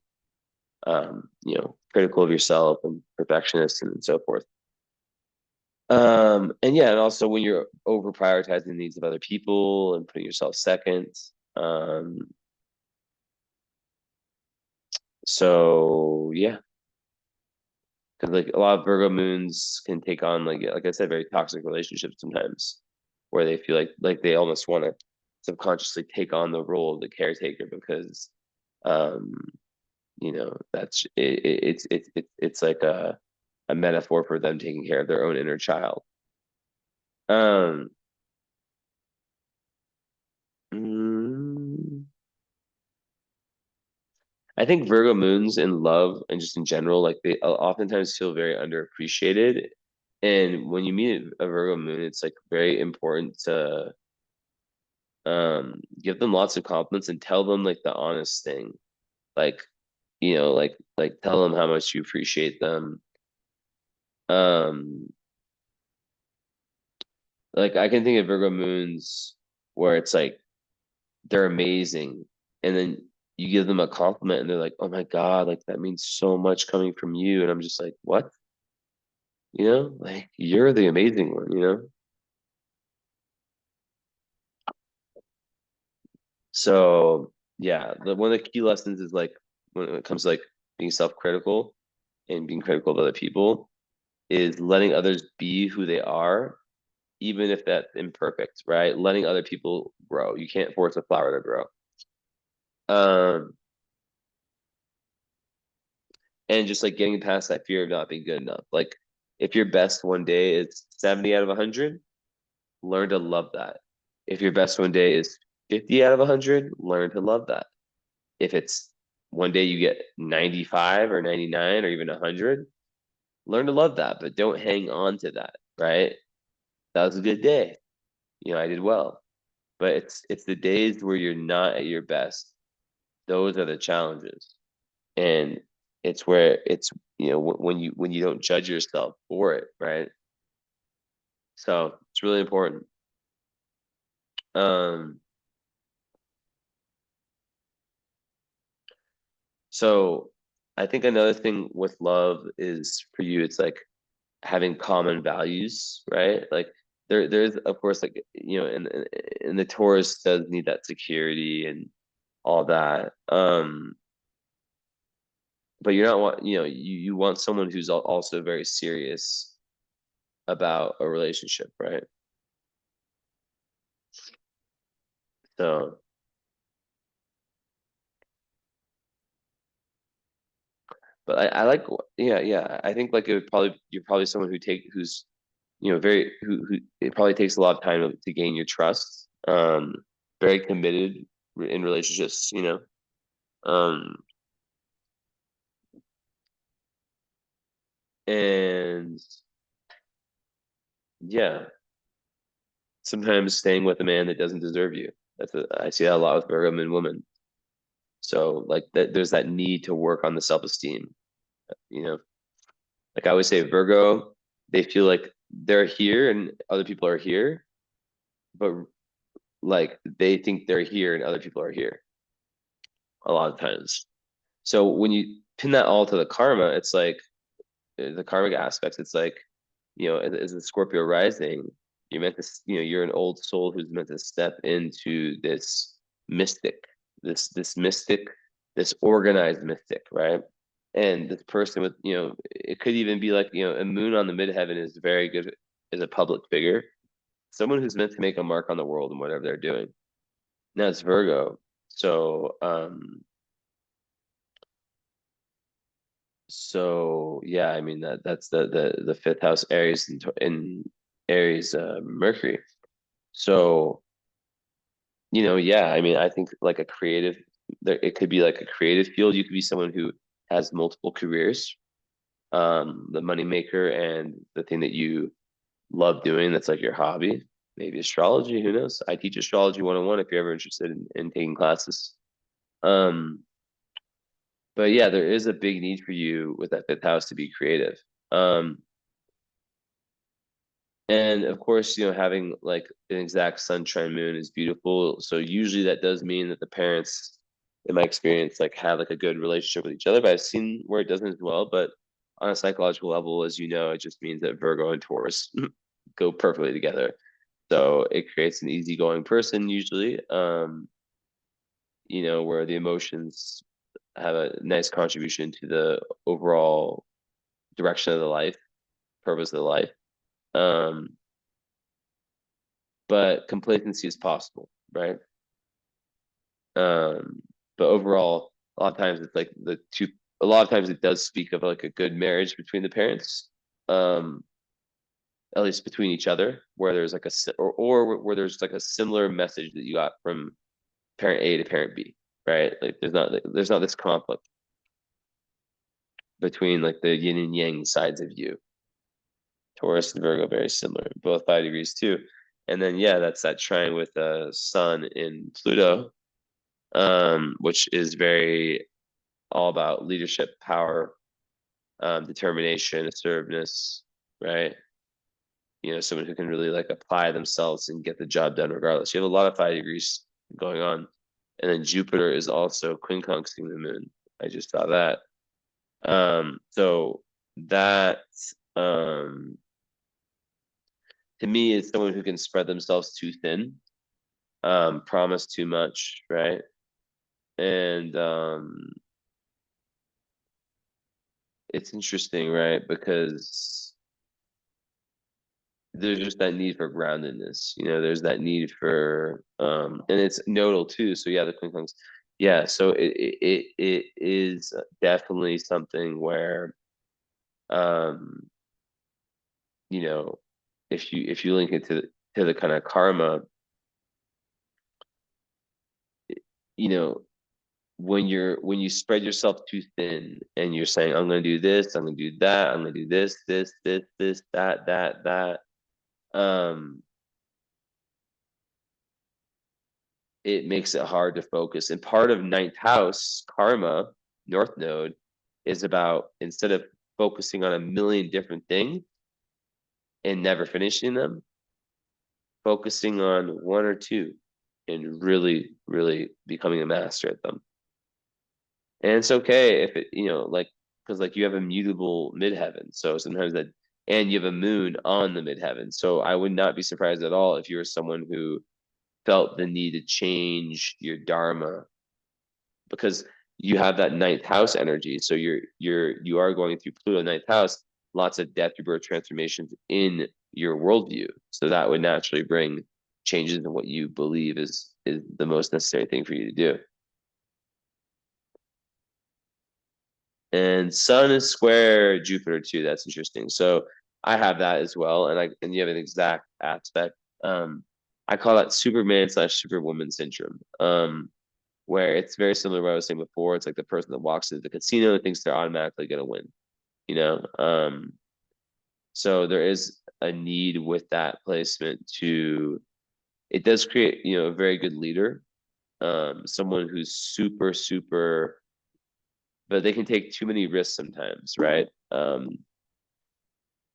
critical of yourself and perfectionist and so forth. And yeah, and also when you're over prioritizing the needs of other people and putting yourself second. Um, so yeah, because like a lot of Virgo moons can take on like I said, very toxic relationships sometimes, where they feel like they almost want to subconsciously take on the role of the caretaker because, um, that's it's like a metaphor for them taking care of their own inner child. Um, mm, I think Virgo moons in love and just in general, like they oftentimes feel very underappreciated. And when you meet a Virgo moon, it's like very important to give them lots of compliments and tell them like the honest thing. Like, like tell them how much you appreciate them. Um, like I can think of Virgo moons where it's like they're amazing, and then you give them a compliment and they're like, "Oh my God, like that means so much coming from you." And I'm just like, "What?" Like you're the amazing one. So yeah, one of the key lessons is like when it comes to like being self-critical and being critical of other people is letting others be who they are, even if that's imperfect, right? Letting other people grow. You can't force a flower to grow. Um, and just like getting past that fear of not being good enough. Like if your best one day is 70 out of 100, learn to love that. If your best one day is 50 out of 100, learn to love that. If it's one day you get 95 or 99 or even 100, learn to love that, but don't hang on to that, right? That was a good day. I did well. But it's the days where you're not at your best. Those are the challenges. And it's where it's when you don't judge yourself for it, right? So it's really important. Um, so I think another thing with love is for you, it's like having common values, right? Like there's of course like and the Taurus does need that security and all that. But you're not want you want someone who's also very serious about a relationship, right? So, but I like, yeah. I think like you're probably someone who's very who it probably takes a lot of time to gain your trust. Very committed in relationships, Um, and yeah, sometimes staying with a man that doesn't deserve you. I see that a lot with Virgo men women. So like that, there's that need to work on the self-esteem. You know, like I always say, Virgo, they feel like they're here and other people are here, but like they think they're here and other people are here a lot of times. So when you pin that all to the karma, it's like the karmic aspects. It's like as a Scorpio rising, you're meant to, you're an old soul who's meant to step into this mystic, this mystic, this organized mystic, right? And this person with, it could even be like, a moon on the midheaven is very good. is a public figure, someone who's meant to make a mark on the world in whatever they're doing. Now it's Virgo. So yeah, I mean that's the fifth house Aries in Aries Mercury. So yeah, I mean I think like a creative there it could be like a creative field. You could be someone who has multiple careers, the money maker and the thing that you love doing that's like your hobby. Maybe astrology, who knows? I teach astrology 101 if you're ever interested in taking classes. Um, but yeah, there is a big need for you with that fifth house to be creative. Um, and of course, having like an exact sun trine moon is beautiful. So usually that does mean that the parents, in my experience, like have like a good relationship with each other. But I've seen where it doesn't as well. But on a psychological level, as you know, it just means that Virgo and Taurus go perfectly together. So it creates an easygoing person usually, where the emotions have a nice contribution to the overall direction of the life, purpose of the life. But complacency is possible, right? Um, but overall, a lot of times it's like a lot of times it does speak of like a good marriage between the parents, um, at least between each other, where there's like or where there's like a similar message that you got from parent A to parent B, right? Like there's not this conflict between like the yin and yang sides of you. Taurus and Virgo very similar, both 5 degrees too. And then yeah, that's that trine with Sun in Pluto, which is very all about leadership, power, determination, assertiveness, right? Someone who can really like apply themselves and get the job done regardless. You have a lot of 5 degrees going on. And then Jupiter is also quincunxing the moon. I just saw that. So that to me is someone who can spread themselves too thin, promise too much, right? And it's interesting, right? Because there's just that need for groundedness, there's that need for and it's nodal too. So yeah, the quincunx, yeah, so it is definitely something where um you know, if you link it to the kind of karma, you know, when you spread yourself too thin and you're saying, I'm gonna do this, I'm gonna do that, I'm gonna do this, that, it makes it hard to focus. And part of ninth house karma, North Node, is about instead of focusing on a million different things and never finishing them, focusing on one or two and really, really becoming a master at them. And it's okay if it, like, because like you have a mutable midheaven. So sometimes and you have a moon on the midheaven. So I would not be surprised at all if you were someone who felt the need to change your dharma because you have that ninth house energy. So you are going through Pluto ninth house, lots of death, rebirth transformations in your worldview. So that would naturally bring changes in what you believe is the most necessary thing for you to do. And Sun is square Jupiter too. That's interesting. So I have that as well, and you have an exact aspect. I call that Superman slash Superwoman syndrome. Where it's very similar to what I was saying before. It's like the person that walks into the casino and thinks they're automatically gonna win. You know, so there is a need with that placement to. It does create, a very good leader, someone who's super, super, but they can take too many risks sometimes, right?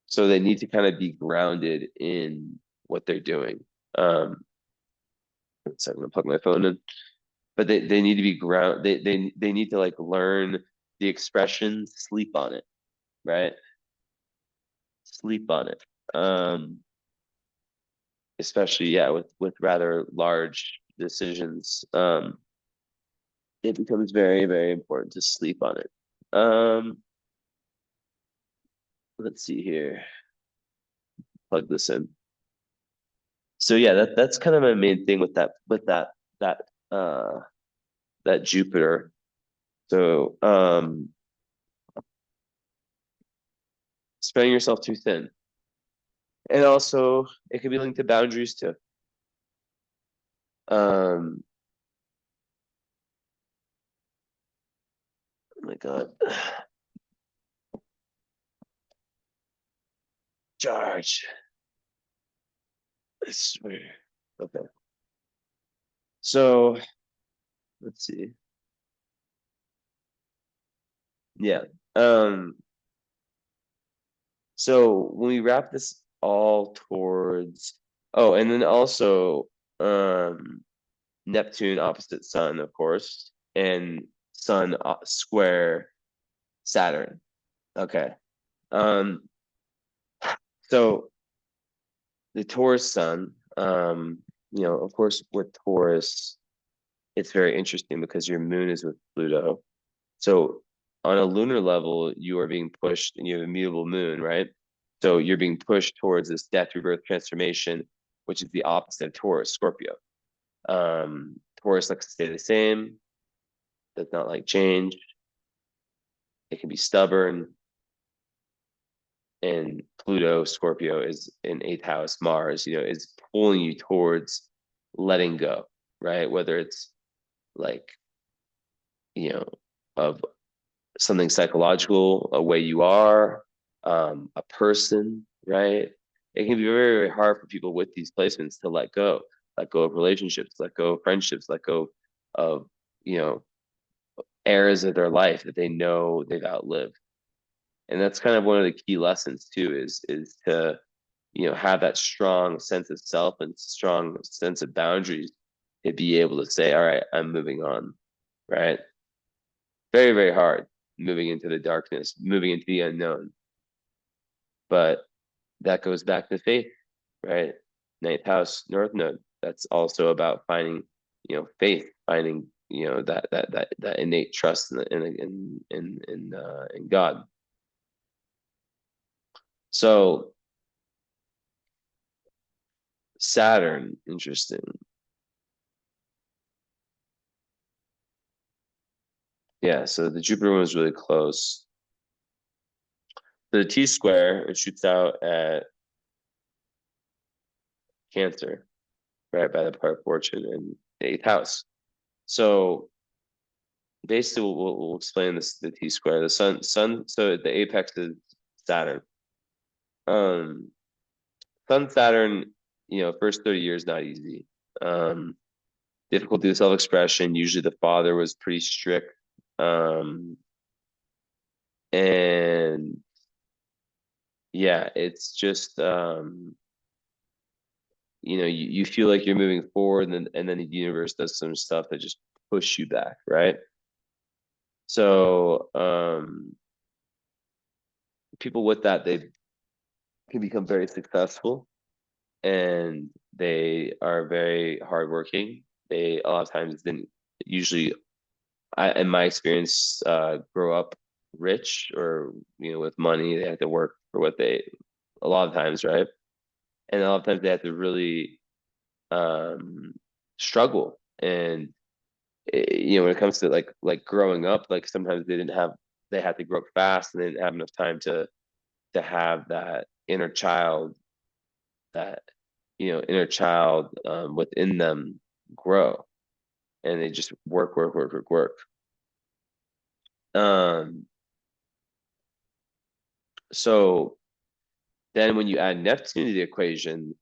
So they need to kind of be grounded in what they're doing. So I'm gonna plug my phone in. But they need to be they need to like learn the expression sleep on it, right? Sleep on it. Especially yeah, with rather large decisions. It becomes very, very important to sleep on it. Let's see here. plug this in. So yeah, that's kind of my main thing with that uh that Jupiter. So spreading yourself too thin. And also it could be linked to boundaries too. Oh my God. Charge. I swear. Okay. So let's see. Yeah. Um, so when we wrap this all towards, oh, and then also Neptune opposite Sun, of course, and Sun square Saturn. Okay. Um, so the Taurus Sun, of course, with Taurus, it's very interesting because your moon is with Pluto. So on a lunar level, you are being pushed and you have a mutable moon, right? So you're being pushed towards this death, rebirth, transformation, which is the opposite of Taurus, Scorpio. Taurus likes to stay the same, does not like change. It can be stubborn. And Pluto, Scorpio is in eighth house. Mars, is pulling you towards letting go, right? Whether it's like, you know, of something psychological, a way you are, a person, right? It can be very, very hard for people with these placements to let go of relationships, let go of friendships, let go of, you know, eras of their life that they know they've outlived. And that's kind of one of the key lessons too, is to, have that strong sense of self and strong sense of boundaries to be able to say, all right, I'm moving on, right? Very, very hard moving into the darkness, moving into the unknown. But that goes back to faith, right? Ninth house, North Node. That's also about finding, faith, finding, that innate trust in God. So Saturn, interesting. Yeah, so the Jupiter one was really close. The T square, it shoots out at Cancer, right by the part of fortune in the eighth house. So basically, we'll explain this the T square. The sun. So the apex is Saturn. Um, Sun Saturn. First 30 years not easy. Difficulty with self expression. Usually, the father was pretty strict. And yeah, it's just you feel like you're moving forward, and then the universe does some stuff that just push you back, right? So people with that, they can become very successful, and they are very hardworking. They a lot of times didn't usually, in my experience, grow up rich or with money. They have to work for what they a lot of times, right? And a lot of times they have to really struggle. And when it comes to like growing up, like sometimes they had to grow up fast and they didn't have enough time to have that inner child, that within them grow, and they just work, work, work, work, work. Um, so then when you add Neptune to the equation,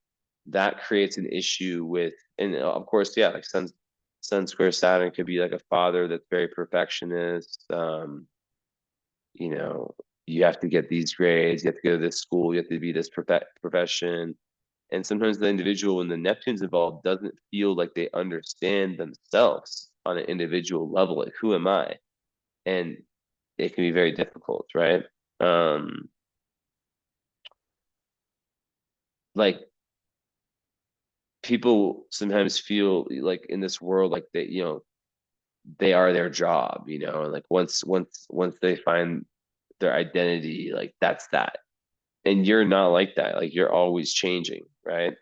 that creates an issue with, and of course, yeah, like Sun square Saturn could be like a father that's very perfectionist. You know, you have to get these grades, you have to go to this school, you have to be this profession. And sometimes the individual, when the Neptune's involved, doesn't feel like they understand themselves on an individual level. Like, who am I? And it can be very difficult, right? Like people sometimes feel like in this world, like they are their job, and like once they find their identity, like that's that. And you're not like that. Like you're always changing, right?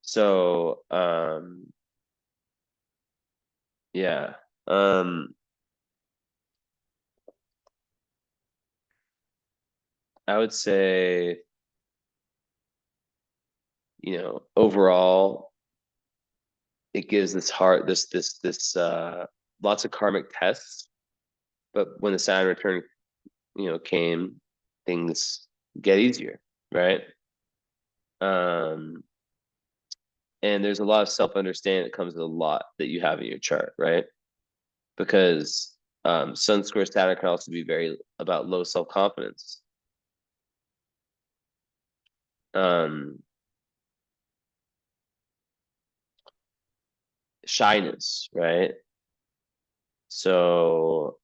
So, yeah. Um, I would say, overall, it gives this heart this lots of karmic tests, but when the Saturn return, came, things get easier, right? Um, and there's a lot of self-understanding that comes with a lot that you have in your chart, right? Because Sun square Saturn can also be very about low self-confidence. Um, Shyness, right? So,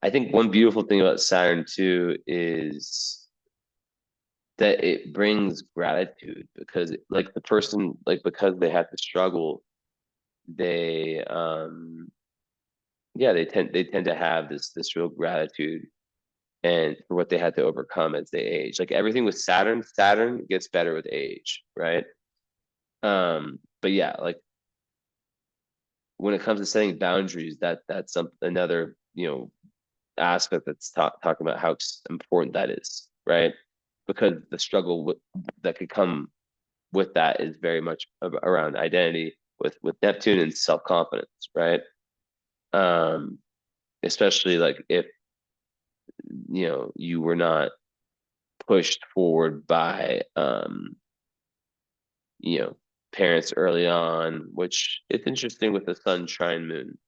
I think one beautiful thing about Saturn too is that it brings gratitude because like the person, like because they had to struggle, they yeah, they tend to have this real gratitude and for what they had to overcome as they age. Like everything with Saturn gets better with age, right? But yeah, like when it comes to setting boundaries, that's another, aspect that's talking about how important that is, right? Because the struggle that could come with that is very much around identity with Neptune and self confidence, right? Um, Especially like if you were not pushed forward by you know parents early on, which it's interesting with the Sun trine Moon.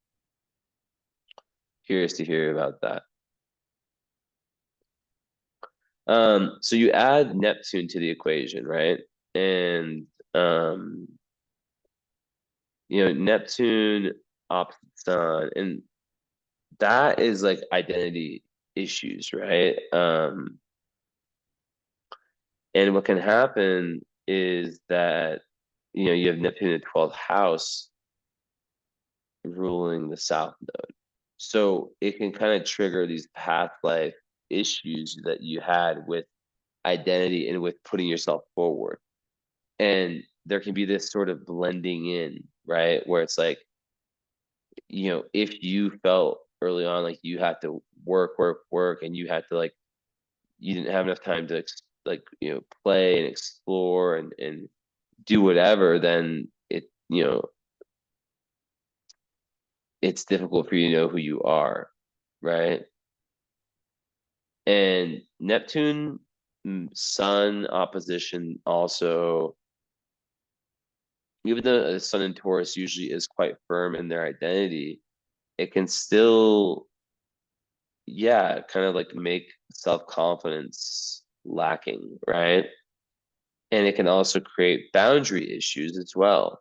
Curious to hear about that. So you add Neptune to the equation, right? And Neptune opposite Sun, and that is like identity issues, right? And what can happen is that you have Neptune in the 12th house ruling the South Node. So it can kind of trigger these past life issues that you had with identity and with putting yourself forward. And there can be this sort of blending in, right? Where it's like, if you felt early on like you had to work, work, work, and you had to like, you didn't have enough time to like, play and explore and do whatever, then it's difficult for you to know who you are, right? And Neptune, Sun opposition also, even though the Sun in Taurus usually is quite firm in their identity, it can still, yeah, kind of like make self-confidence lacking, right? And it can also create boundary issues as well.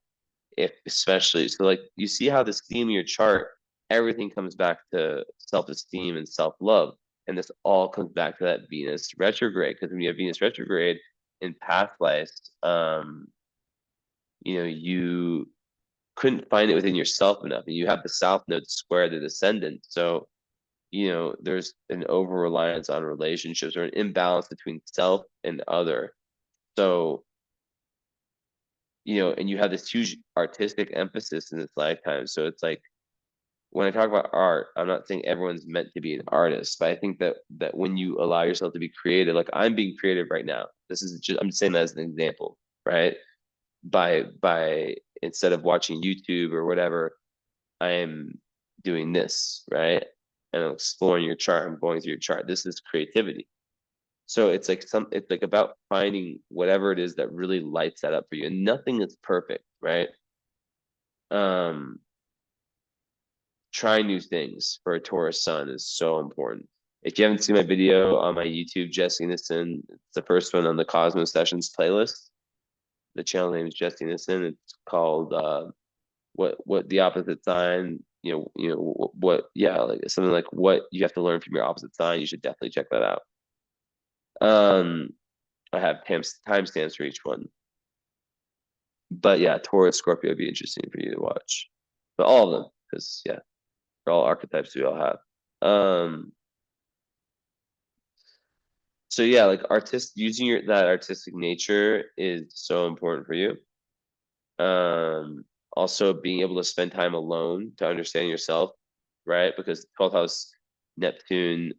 If especially so like you see how this theme of your chart, everything comes back to self-esteem and self-love. And this all comes back to that Venus retrograde. Because when you have Venus retrograde in past lives, you couldn't find it within yourself enough. And you have the South Node square the descendant. So, there's an over reliance on relationships or an imbalance between self and other. So, and you have this huge artistic emphasis in this lifetime. So it's like when I talk about art, I'm not saying everyone's meant to be an artist, but I think that when you allow yourself to be creative, like I'm being creative right now. This is just I'm saying that as an example, right? By instead of watching YouTube or whatever, I am doing this, right? And I'm exploring your chart. I'm going through your chart. This is creativity. So it's like about finding whatever it is that really lights that up for you. And nothing is perfect, right? Um, try new things for a Taurus sun is so important. If you haven't seen my video on my YouTube, Jesse Nison, it's the first one on the Cosmo Sessions playlist. The channel name is Jesse Nison. It's called what the opposite sign, what yeah, like something like what you have to learn from your opposite sign. You should definitely check that out. Um, I have timestamps for each one. But yeah, Taurus Scorpio would be interesting for you to watch. but all of them, because yeah, they're all archetypes we all have. So yeah, like using that artistic nature is so important for you. Also being able to spend time alone to understand yourself, right? Because 12th house Neptune,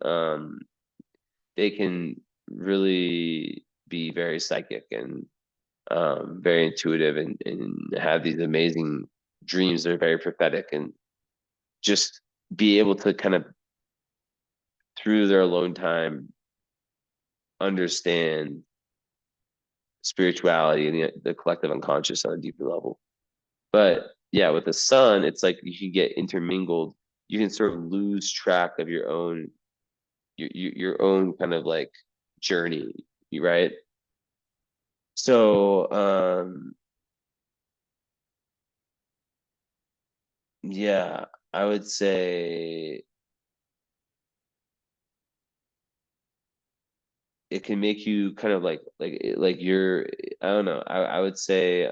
they can really be very psychic and very intuitive and have these amazing dreams that are very prophetic and just be able to kind of through their alone time understand spirituality and the collective unconscious on a deeper level. But yeah, with the sun, it's like you can get intermingled. You can sort of lose track of your own kind of like journey, right? So yeah, I would say it can make you kind of like you're I don't know. I would say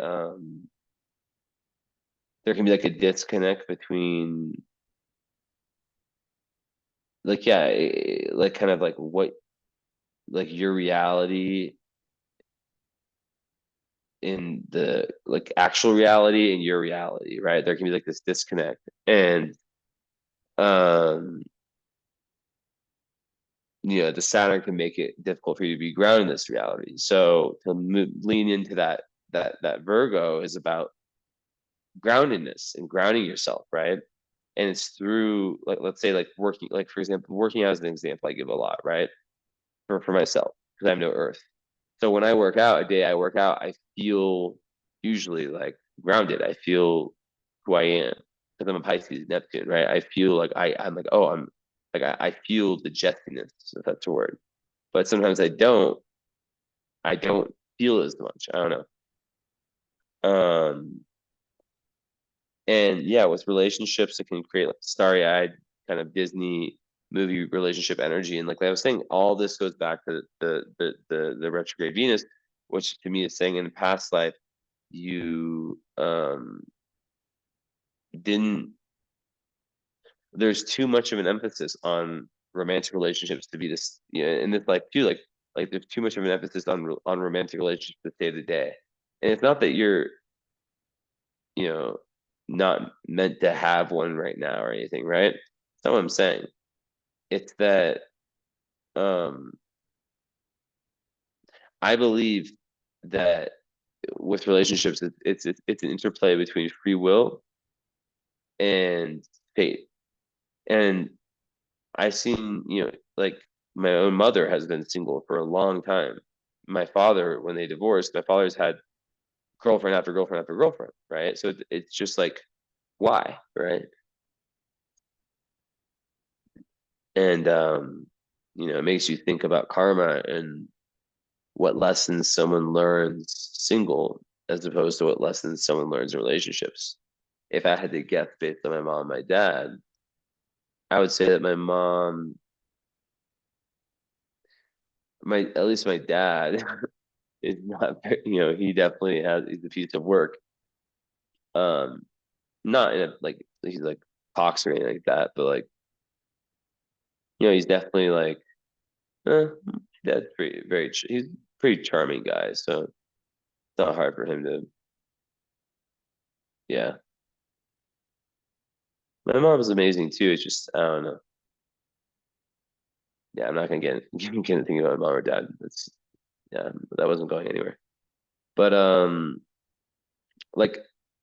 there can be like a disconnect between like yeah, like kind of like what like your reality in the like actual reality and your reality, right? There can be like this disconnect. And um the Saturn can make it difficult for you to be grounded in this reality. So to lean into that Virgo is about groundedness and grounding yourself, right? And it's through like let's say like working like for example working out as an example I give a lot, right? For myself because I have no earth. So when I work out, a day I work out, I feel usually like grounded. I feel who I am because I'm a Pisces Neptune, right? I feel like I'm like, oh, I'm like I feel the jettiness, if that's a word. But sometimes I don't feel as much. I don't know. And yeah, with relationships, it can create like starry-eyed kind of Disney movie relationship energy. And like I was saying, all this goes back to the retrograde Venus, which to me is saying in the past life you didn't. There's too much of an emphasis on romantic relationships to be this, in this life too. Like there's too much of an emphasis on romantic relationships to save the day. And it's not that you're you know, not meant to have one right now or anything, right? That's not what I'm saying. It's that um I believe that with relationships, it's an interplay between free will and fate. And I've seen, like my own mother has been single for a long time. My father, when they divorced, my father's had girlfriend after girlfriend after girlfriend, right? So it's just like, why, right? And it makes you think about karma and what lessons someone learns single as opposed to what lessons someone learns in relationships. If I had to guess based on my mom and my dad, I would say that my mom, my at least my dad, is not. He definitely he's a piece of work. Um, not in a like he's like talks or anything like that, but like he's definitely like, eh, that's pretty very. He's a pretty charming guy, so it's not hard for him to. Yeah, my mom is amazing too. It's just I don't know. Yeah, I'm not gonna get anything about mom or dad. That's yeah, that wasn't going anywhere. But like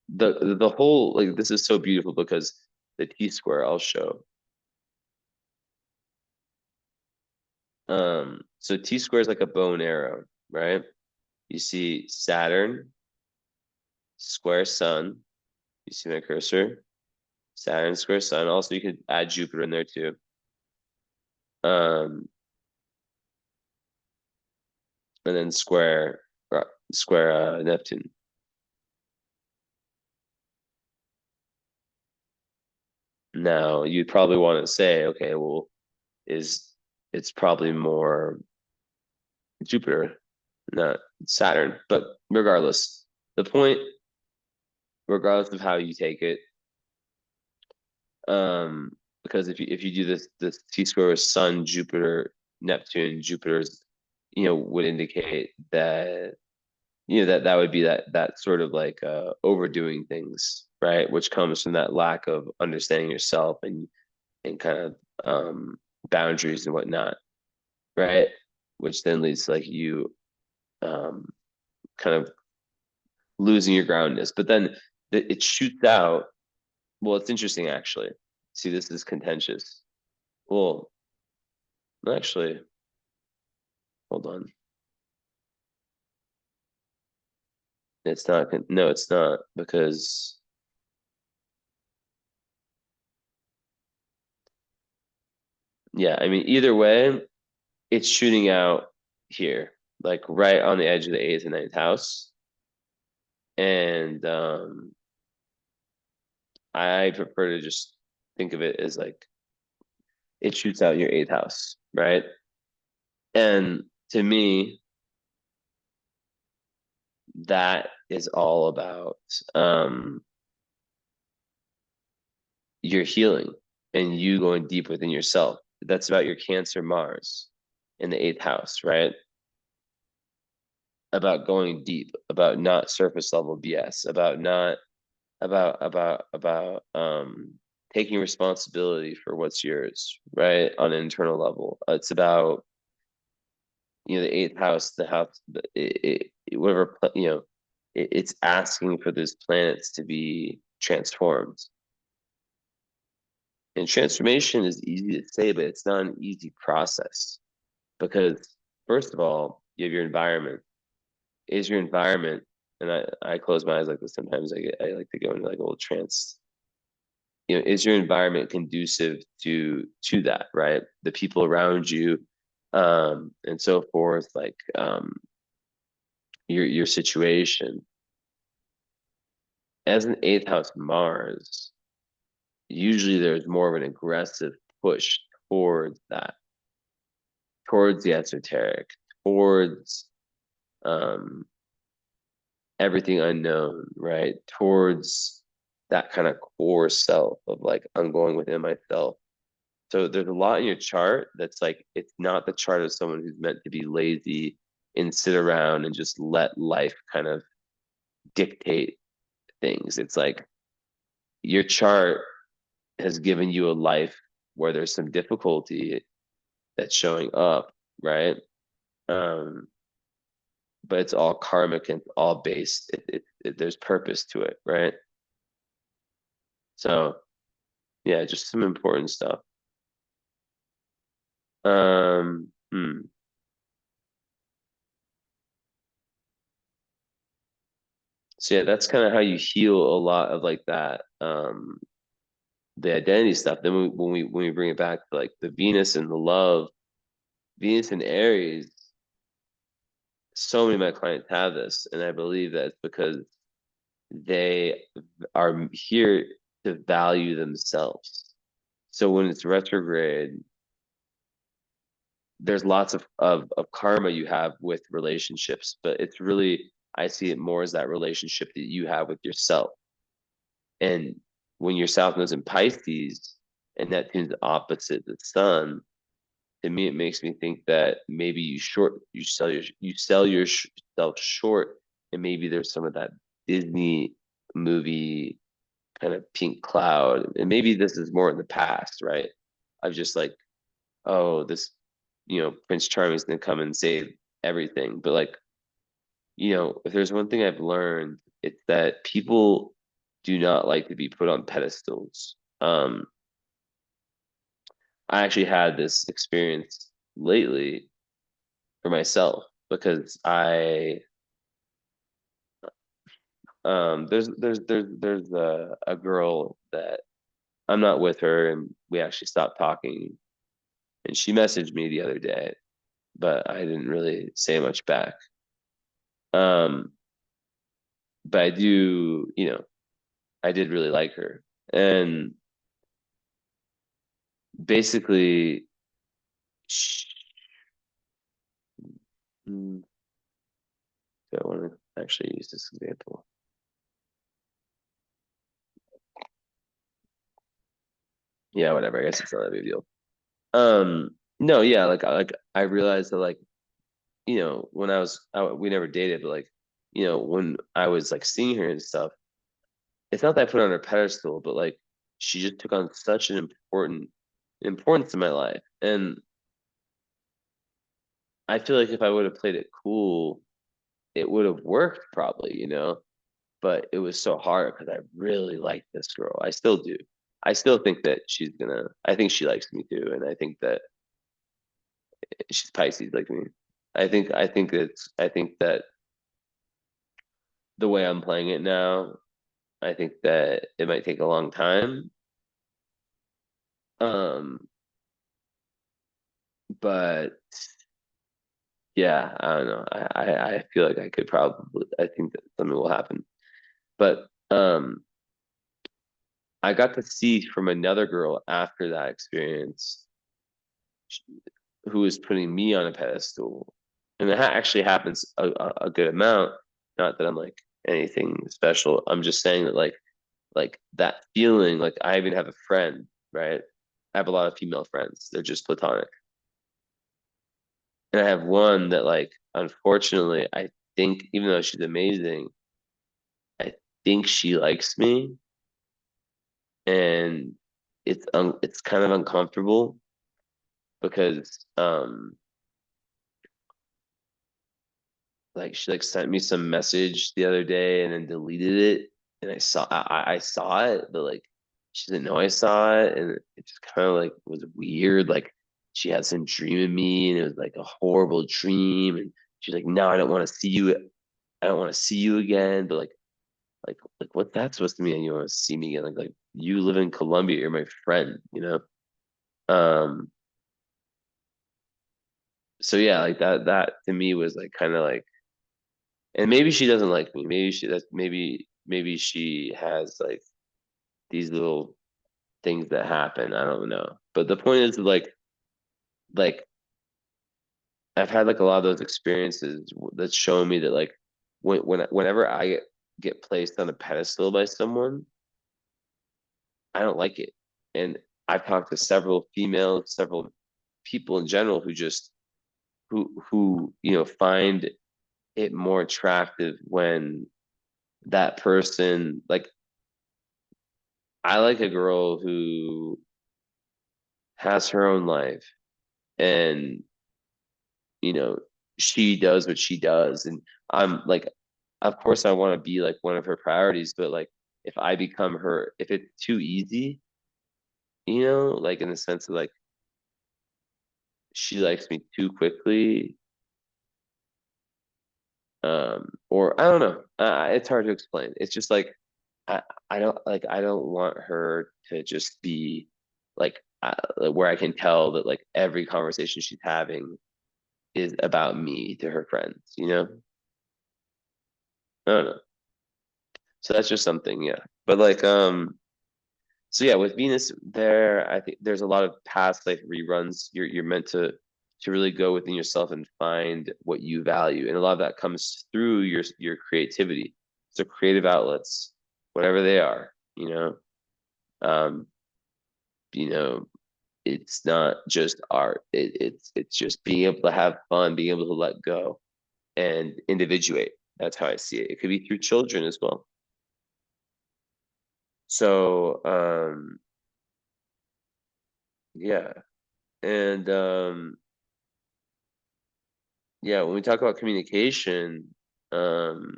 the whole like this is so beautiful because the T square I'll show. So T square is like a bow and arrow, right? You see Saturn, square sun. You see my cursor? Saturn square sun. Also, you could add Jupiter in there too. Um, and then square Neptune. Now, you'd probably want to say, okay, well, is it's probably more Jupiter, not Saturn. But regardless, the point, regardless of how you take it, Because if you do this T-square with Sun, Jupiter, Neptune, Jupiter's, would indicate that, that would be that sort of like overdoing things, right? Which comes from that lack of understanding yourself and kind of boundaries and whatnot, right? Which then leads to like you um kind of losing your groundness. But then it shoots out. Well, it's interesting actually. See, this is contentious. Well, actually, hold on. It's not. No, it's not because yeah. I mean, either way, it's shooting out here, like right on the edge of the eighth and ninth house, and I prefer to just think of it as like it shoots out your eighth house, right? And to me, that is all about your healing and you going deep within yourself. That's about your Cancer Mars in the eighth house, right? About going deep, about not surface level BS, about not about taking responsibility for what's yours, right? On an internal level. It's about the eighth house, the house, whatever, it's asking for those planets to be transformed. And transformation is easy to say, but it's not an easy process because, first of all, you have your environment. Is your environment, and I close my eyes like this sometimes. I like to go into like a little trance. Is your environment conducive to that, right? The people around you, and so forth, like your situation. As an eighth house Mars, usually there's more of an aggressive push towards that, towards the esoteric, towards um, everything unknown, right? Towards that kind of core self of like, I'm going within myself. So there's a lot in your chart that's like, it's not the chart of someone who's meant to be lazy and sit around and just let life kind of dictate things. It's like your chart has given you a life where there's some difficulty that's showing up, right? Um, but it's all karmic and all based. There's purpose to it, right? So yeah, just some important stuff. Hmm. So yeah, that's kind of how you heal a lot of like that, the identity stuff. Then when we bring it back to like the Venus and the love, Venus and Aries, so many of my clients have this, and I believe that it's because they are here to value themselves. So when it's retrograde, there's lots of karma you have with relationships, but it's really, I see it more as that relationship that you have with yourself. And when your South Node's in Pisces and Neptune's opposite the Sun, to me it makes me think that maybe you sell yourself short, and maybe there's some of that Disney movie kind of pink cloud, and maybe this is more in the past, right? I've just like, oh, this, Prince Charming's gonna come and save everything. But like, if there's one thing I've learned, it's that people do not like to be put on pedestals. I actually had this experience lately for myself because there's a girl that I'm not with her, and we actually stopped talking, and she messaged me the other day, but I didn't really say much back. Um, but I did really like her. And basically, sh do I want to actually use this example? Yeah, whatever. I guess it's not that big a deal. No, yeah, like I realized that like, when we never dated, but like, when I was like seeing her and stuff, it's not that I put her on her pedestal, but like she just took on such an importance in my life. And I feel like if I would have played it cool, it would have worked probably. But it was so hard because I really like this girl. I still do. I still think that I think she likes me too. And I think that she's Pisces like me. I think that the way I'm playing it now, I think that it might take a long time. Um, but yeah, I don't know. I feel like I think that something will happen. But I got to see from another girl after that experience who was putting me on a pedestal. And it actually happens a good amount. Not that I'm like anything special. I'm just saying that like that feeling, like I even have a friend, right? I have a lot of female friends. They're just platonic. And I have one that like unfortunately I think even though she's amazing, I think she likes me and it's kind of uncomfortable because like she like sent me some message the other day and then deleted it and I saw it but like she didn't know I saw it and it just kind of like was weird like she had some dream of me and it was like a horrible dream and she's like no I don't want to see you again but like what that's supposed to mean you want to see me again like you live in Colombia you're my friend. um so yeah like that to me was like kind of like and maybe she doesn't like me. Maybe she has like these little things that happen. I don't know. But the point is like I've had like a lot of those experiences that's showing me that like whenever I get placed on a pedestal by someone, I don't like it. And I've talked to several females, several people in general who just who find it more attractive when that person like I like a girl who has her own life and you know she does what she does and I'm like of course I want to be like one of her priorities but like if I become her if it's too easy like in the sense of like she likes me too quickly or I don't know it's hard to explain it's just like I don't want her to just be where I can tell that like every conversation she's having is about me to her friends. I don't know. So that's just something, yeah. But like, so yeah, with Venus there, I think there's a lot of past life reruns. You're meant to really go within yourself and find what you value, and a lot of that comes through your creativity. So creative outlets, whatever they are, um, you know, it's not just art. It's just being able to have fun, being able to let go and individuate. That's how I see it. It could be through children as well. So, yeah. And yeah, when we talk about communication, um,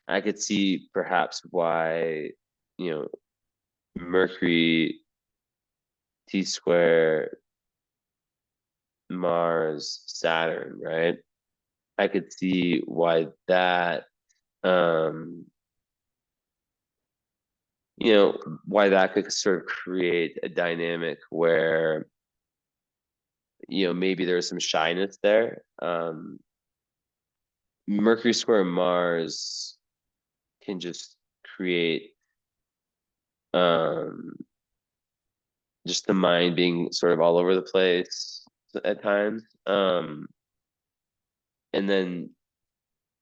I could see perhaps why, you know, Mercury, T square, Mars, Saturn, right? I could see why that, um, why that could sort of create a dynamic where, maybe there's some shyness there. Mercury square Mars can just create um, just the mind being sort of all over the place at times. And then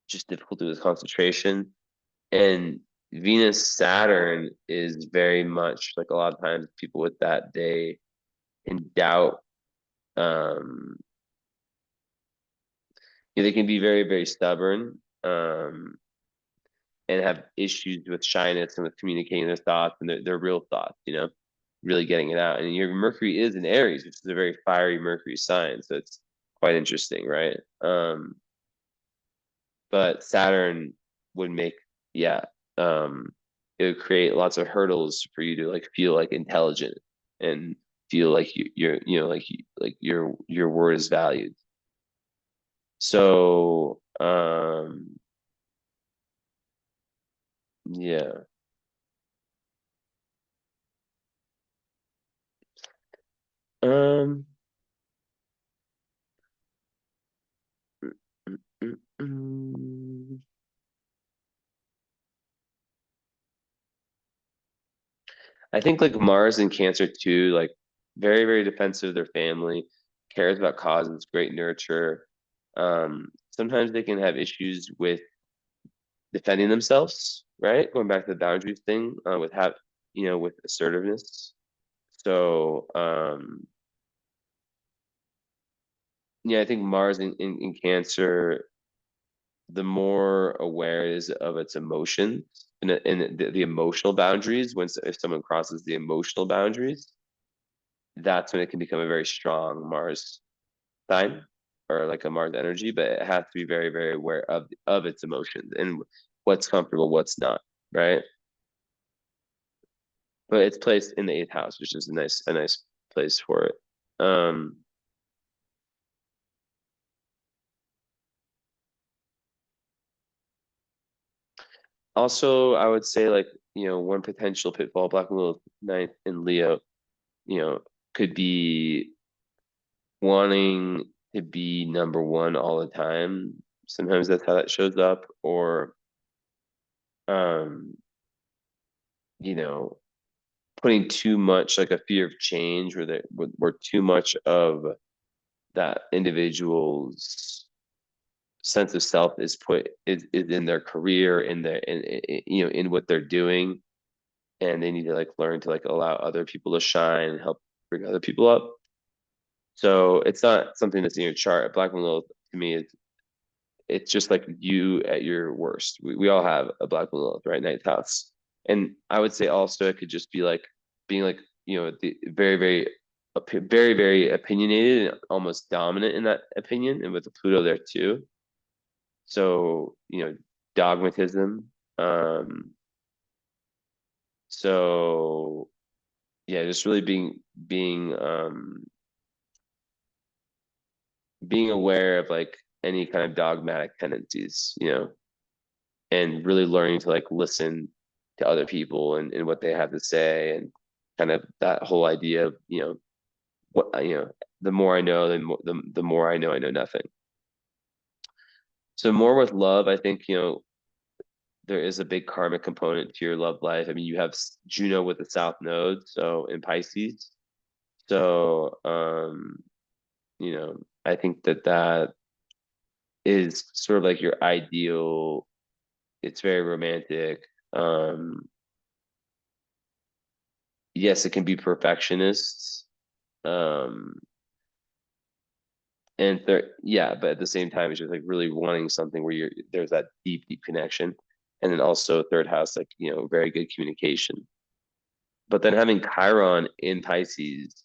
just difficulty with concentration. And Venus Saturn is very much like a lot of times people with that day in doubt. Um, they can be very, very stubborn, and have issues with shyness and with communicating their thoughts and their real thoughts, really getting it out. And your Mercury is in Aries, which is a very fiery Mercury sign. So it's quite interesting, right? But Saturn would make, yeah, um, it would create lots of hurdles for you to like feel like intelligent and feel like like your word is valued. So, yeah. Um, mm, mm, mm. I think like Mars in Cancer too, like very, very defensive of their family, cares about causes, great nurture. Sometimes they can have issues with defending themselves, right? Going back to the boundaries thing, with assertiveness. So, yeah, I think Mars in Cancer, the more aware it is of its emotions and the emotional boundaries, if someone crosses the emotional boundaries, that's when it can become a very strong Mars sign or like a Mars energy, but it has to be very, very aware of its emotions and what's comfortable, what's not, right? But it's placed in the eighth house, which is a nice place for it. Um, Also, I would say like, one potential pitfall, Black Widow ninth in Leo, you know, could be wanting to be number one all the time. Sometimes that's how that shows up, or um, you know, putting too much like a fear of change, where too much of that individual's sense of self is in their career, in what they're doing, and they need to like learn to like allow other people to shine and help bring other people up. So it's not something that's in your chart. Black and Lilith to me is it's just like you at your worst. We all have a Black and Lilith, right? Ninth house. And I would say also it could just be like being like, very, very, very, very opinionated and almost dominant in that opinion, and with the Pluto there too. So, dogmatism. So yeah, just really being aware of like any kind of dogmatic tendencies, and really learning to like listen to other people and what they have to say, and kind of that whole idea of, the more I know, the more I know nothing. So more with love, I think, there is a big karmic component to your love life. I mean, you have Juno with the South Node, so in Pisces. So, I think that is sort of like your ideal. It's very romantic. Yes, it can be perfectionists. Um, and yeah, but at the same time, it's just like really wanting something where there's that deep, deep connection. And then also third house, like, very good communication. But then having Chiron in Pisces,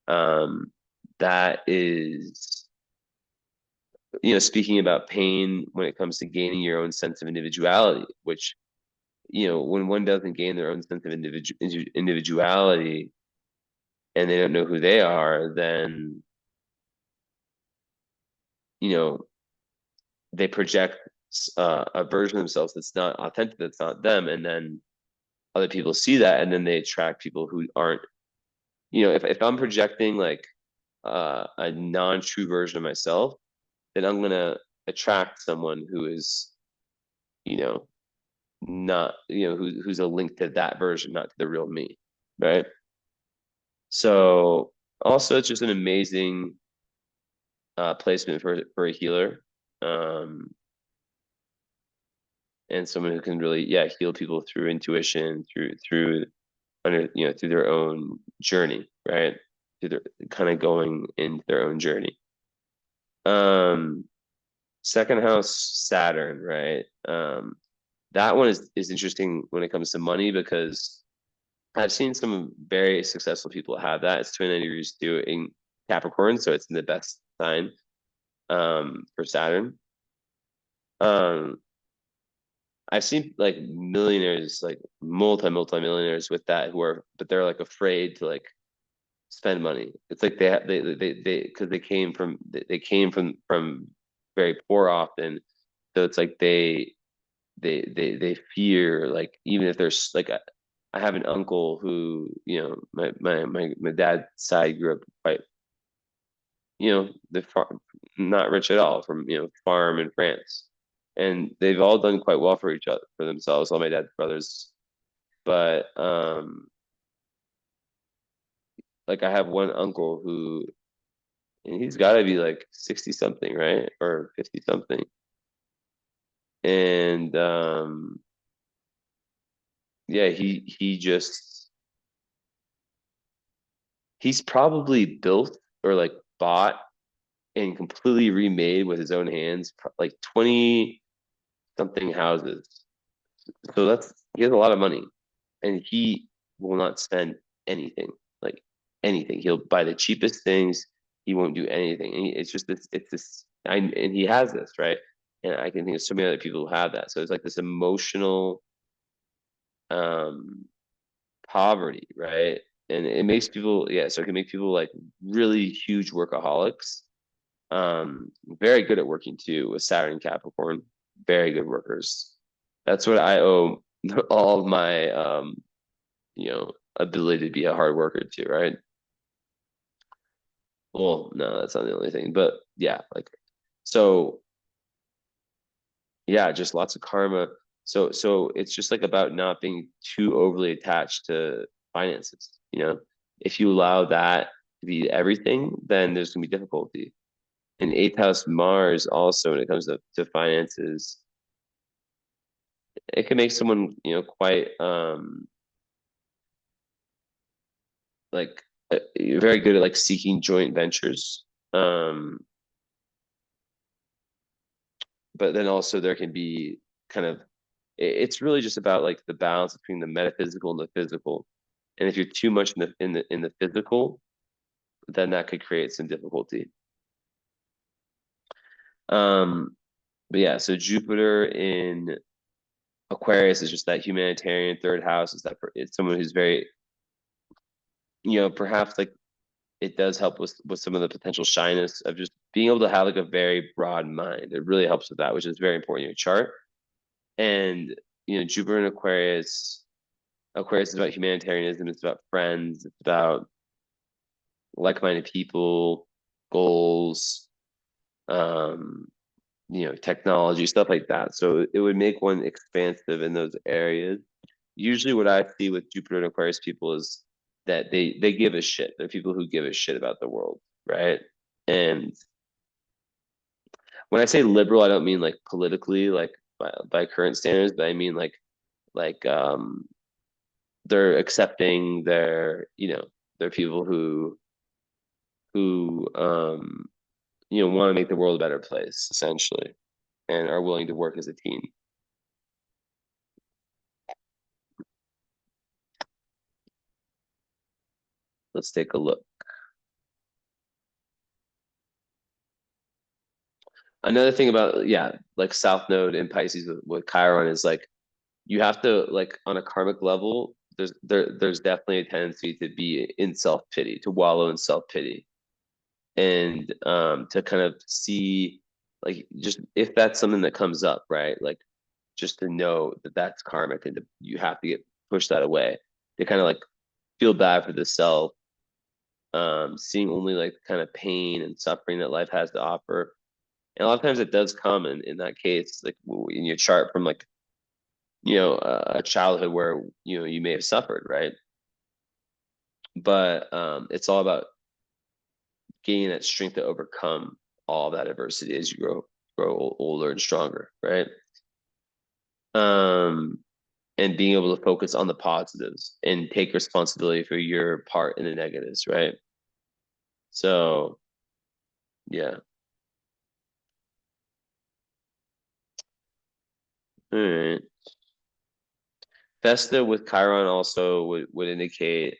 um, that is, speaking about pain when it comes to gaining your own sense of individuality, which, when one doesn't gain their own sense of individuality and they don't know who they are, then, you know, they project a version of themselves that's not authentic, that's not them. And then other people see that, and then they attract people who aren't, if I'm projecting like a non-true version of myself, then I'm going to attract someone who is, you know, not, who's a link to that version, not to the real me. Right. So also it's just an amazing placement for a healer. Um, and someone who can really, yeah, heal people through intuition, through through their own journey, right? Through their kind of going into their own journey. Um, Second house, Saturn, right? That one is interesting when it comes to money because I've seen some very successful people have that. It's 29 degrees too in Capricorn, so it's in the best sign for Saturn. Um, I've seen like millionaires, like multi millionaires with that but they're like afraid to like spend money. It's like they because they came from very poor often, so it's like they fear like even if there's like I have an uncle who my dad's side grew up quite the farm not rich at all from farm in France, and they've all done quite well for each other for themselves, all my dad's brothers, but like I have one uncle who and he's got to be like 60 something, right? Or 50 something. And yeah, he's probably built or like bought and completely remade with his own hands like 20 something houses. So he has a lot of money and he will not spend anything, like anything. He'll buy the cheapest things. He won't do anything. And it's just and he has this, right? And I can think of so many other people who have that. So it's like this emotional um poverty, right? And it makes people, yeah, so it can make people like really huge workaholics. Very good at working too with Saturn and Capricorn, very good workers. That's what I owe all of my ability to be a hard worker too, right? Well, no, that's not the only thing, but yeah, like so yeah, just lots of karma. So it's just like about not being too overly attached to finances, If you allow that to be everything, then there's gonna be difficulty. And eighth house Mars also when it comes to finances, it can make someone, quite like very good at like seeking joint ventures. But then also there can be kind of it's really just about like the balance between the metaphysical and the physical. And if you're too much in the physical, then that could create some difficulty. Um, but yeah, so Jupiter in Aquarius is just that humanitarian third house. It's someone who's very, perhaps like it does help with some of the potential shyness of just being able to have like a very broad mind. It really helps with that, which is very important in your chart. And Jupiter in Aquarius is about humanitarianism. It's about friends. It's about like-minded people, goals, um, technology, stuff like that. So it would make one expansive in those areas. Usually what I see with Jupiter and Aquarius people is that they give a shit. They're people who give a shit about the world, right? And when I say liberal, I don't mean like politically, like by current standards, but I mean like they're accepting. They're people who want to make the world a better place, essentially, and are willing to work as a team. Let's take a look. Another thing about, yeah, like South Node in Pisces with Chiron is like you have to like on a karmic level, there's definitely a tendency to be in self-pity, to wallow in self-pity. And to kind of see like just if that's something that comes up, right? Like just to know that that's karmic and you have to get push that away. To kind of like feel bad for the self, seeing only like kind of pain and suffering that life has to offer. And a lot of times it does come in that case, like in your chart from like, a childhood where, you may have suffered, right? But it's all about gaining that strength to overcome all that adversity as you grow older and stronger, right? Um, and being able to focus on the positives and take responsibility for your part in the negatives, right? So yeah. All right. Festa with Chiron also would indicate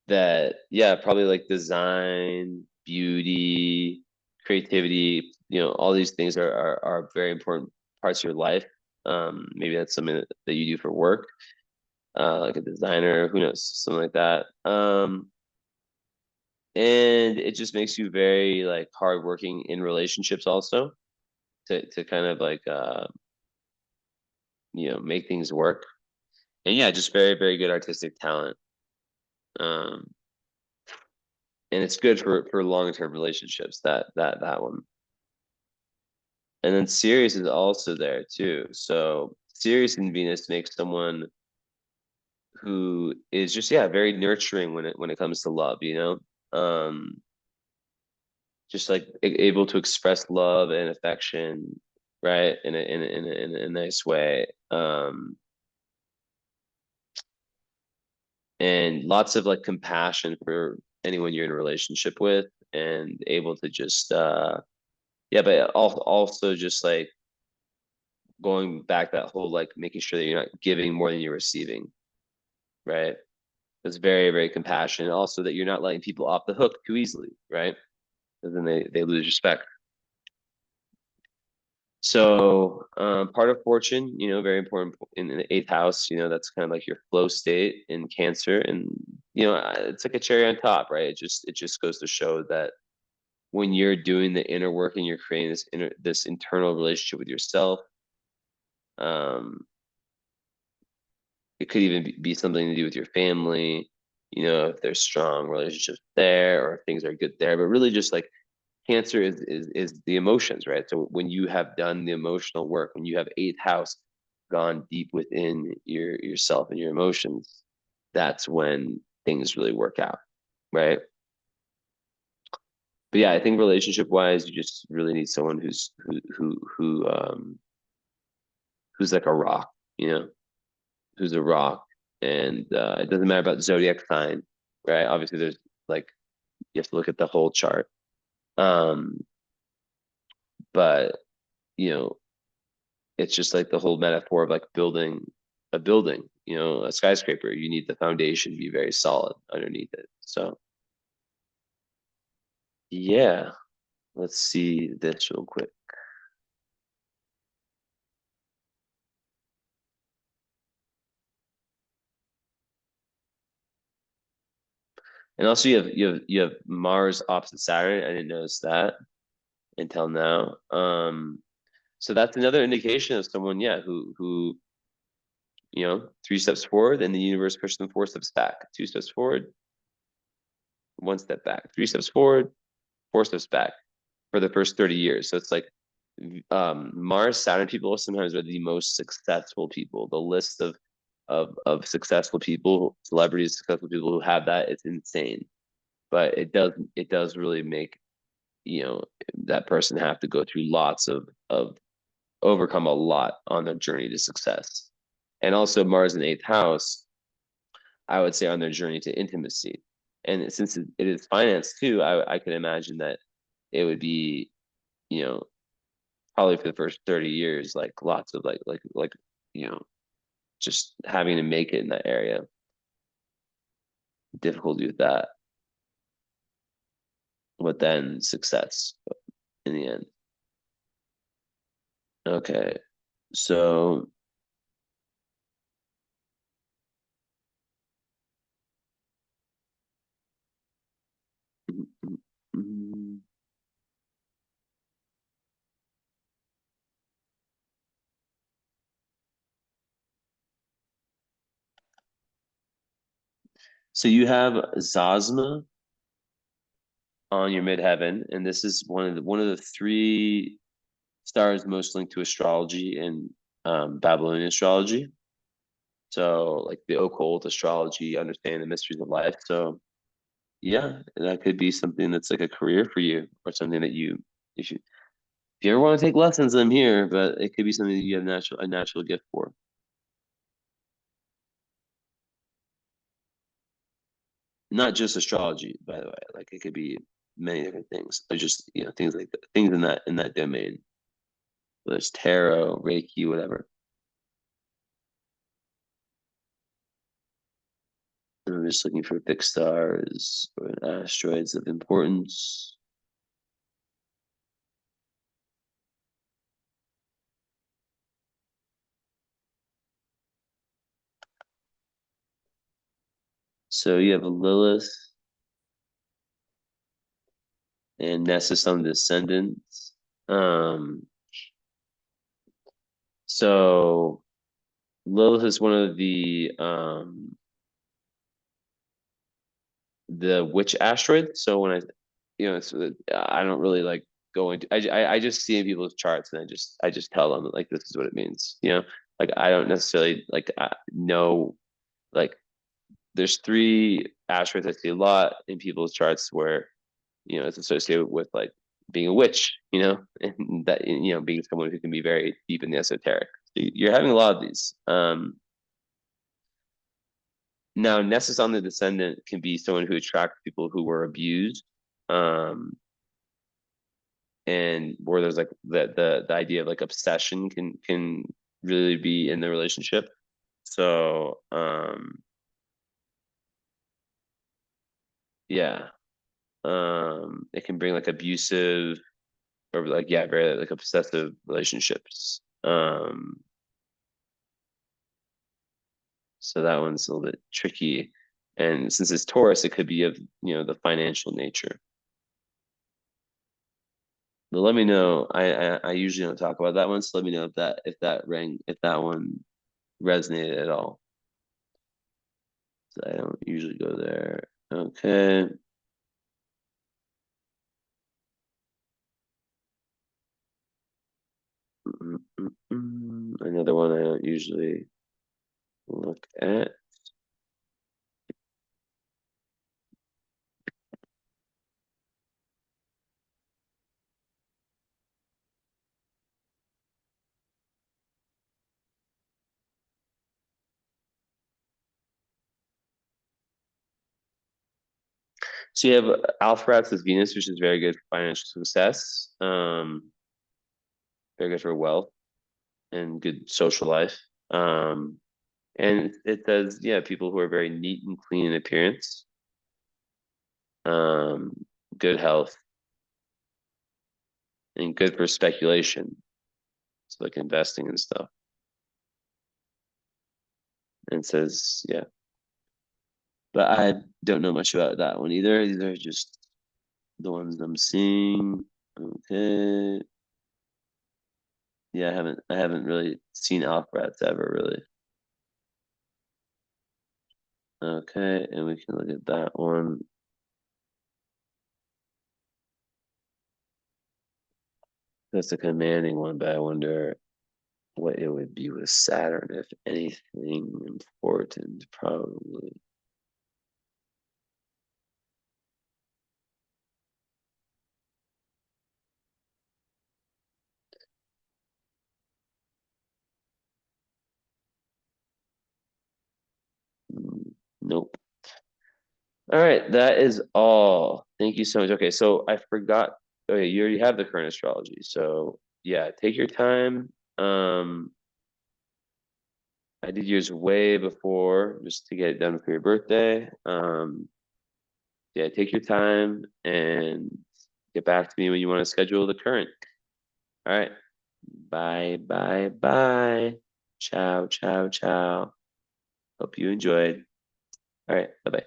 that yeah, probably like design, beauty, creativity, all these things are very important parts of your life. Maybe that's something that you do for work, like a designer, who knows, something like that. And it just makes you very like hardworking in relationships also to kind of like make things work. And yeah, just very, very good artistic talent. Um, and it's good for long-term relationships, that one. And then Sirius is also there too. So Sirius and Venus makes someone who is just yeah, very nurturing when it comes to love, just like able to express love and affection, right? In a nice way. And lots of like compassion for anyone you're in a relationship with, and able to just yeah, but also just like going back that whole like making sure that you're not giving more than you're receiving, right? It's very, very compassionate. Also that you're not letting people off the hook too easily, right? Because then they lose respect. So part of fortune, very important in the eighth house, that's kind of like your flow state in Cancer. And it's like a cherry on top, right? It just goes to show that when you're doing the inner work and you're creating this internal relationship with yourself, um, it could even be something to do with your family, if there's strong relationships there or if things are good there. But really just like Cancer is the emotions, right? So when you have done the emotional work, when you have eighth house gone deep within yourself and your emotions, that's when things really work out, right? But yeah, I think relationship wise, you just really need someone who's like a rock, who's a rock. And it doesn't matter about the zodiac sign, right? Obviously there's like you have to look at the whole chart. Um, but you know, it's just like the whole metaphor of like building a building, a skyscraper. You need the foundation to be very solid underneath it. So yeah, let's see this real quick. And also you have Mars opposite Saturn. I didn't notice that until now. So that's another indication of someone, yeah, who 3 steps forward and the universe pushes them 4 steps back. 2 steps forward, 1 step back. 3 steps forward, 4 steps back for the first 30 years. So it's like Mars Saturn people sometimes are the most successful people. The list of successful people, celebrities, successful people who have that, it's insane. But it does really make you know that person have to go through lots of overcome a lot on their journey to success. And also Mars in eighth house, I would say on their journey to intimacy. And since it is finance too, I can imagine that it would be, you know, probably for the first 30 years, like lots of like, you know, just having to make it in that area. Difficulty with that, but then success in the end. Okay. So so you have Zosma on your midheaven, and this is one of the three stars most linked to astrology in Babylonian astrology. So like the occult astrology, understanding the mysteries of life. So yeah, that could be something that's like a career for you or something that you should. If you ever want to take lessons, I'm here, but it could be something that you have a natural gift for. Not just astrology, by the way. Like it could be many different things. There's just things like that, things in that domain. Whether it's tarot, Reiki, whatever. And I'm just looking for fixed stars or asteroids of importance. So you have a Lilith and Nessus on the descendants. So Lilith is one of the witch asteroid. So when I don't really like go into. I just see in people's charts and I just tell them like this is what it means. Like I don't necessarily like know like there's three asteroids I see a lot in people's charts where it's associated with like being a witch, and that being someone who can be very deep in the esoteric. So you're having a lot of these. Now, Nessus on the Descendant can be someone who attracts people who were abused, and where there's like the idea of like obsession can really be in the relationship. So, yeah, it can bring like abusive or like very like obsessive relationships. So that one's a little bit tricky, and since it's Taurus, it could be of the financial nature. But let me know. I usually don't talk about that one, so let me know if that one resonated at all. So I don't usually go there. Okay. Another one I don't usually look at. So you have Alphabets as Venus, which is very good for financial success. Very good for wealth and good social life. And it says, yeah, people who are very neat and clean in appearance, um, good health, and good for speculation. So like investing and stuff. And it says, yeah. But I don't know much about that one either. These are just the ones I'm seeing. Okay. Yeah, I haven't really seen Alphabets ever really. Okay, and we can look at that one. That's a commanding one, but I wonder what it would be with Saturn, if anything important, probably. Nope. All right, that is all. Thank you so much. Okay, so I forgot. Okay, you already have the current astrology. So yeah, take your time. I did yours way before just to get it done for your birthday. Yeah, take your time and get back to me when you want to schedule the current. All right. Bye, bye, bye. Ciao, ciao, ciao. Hope you enjoyed. All right. Bye bye.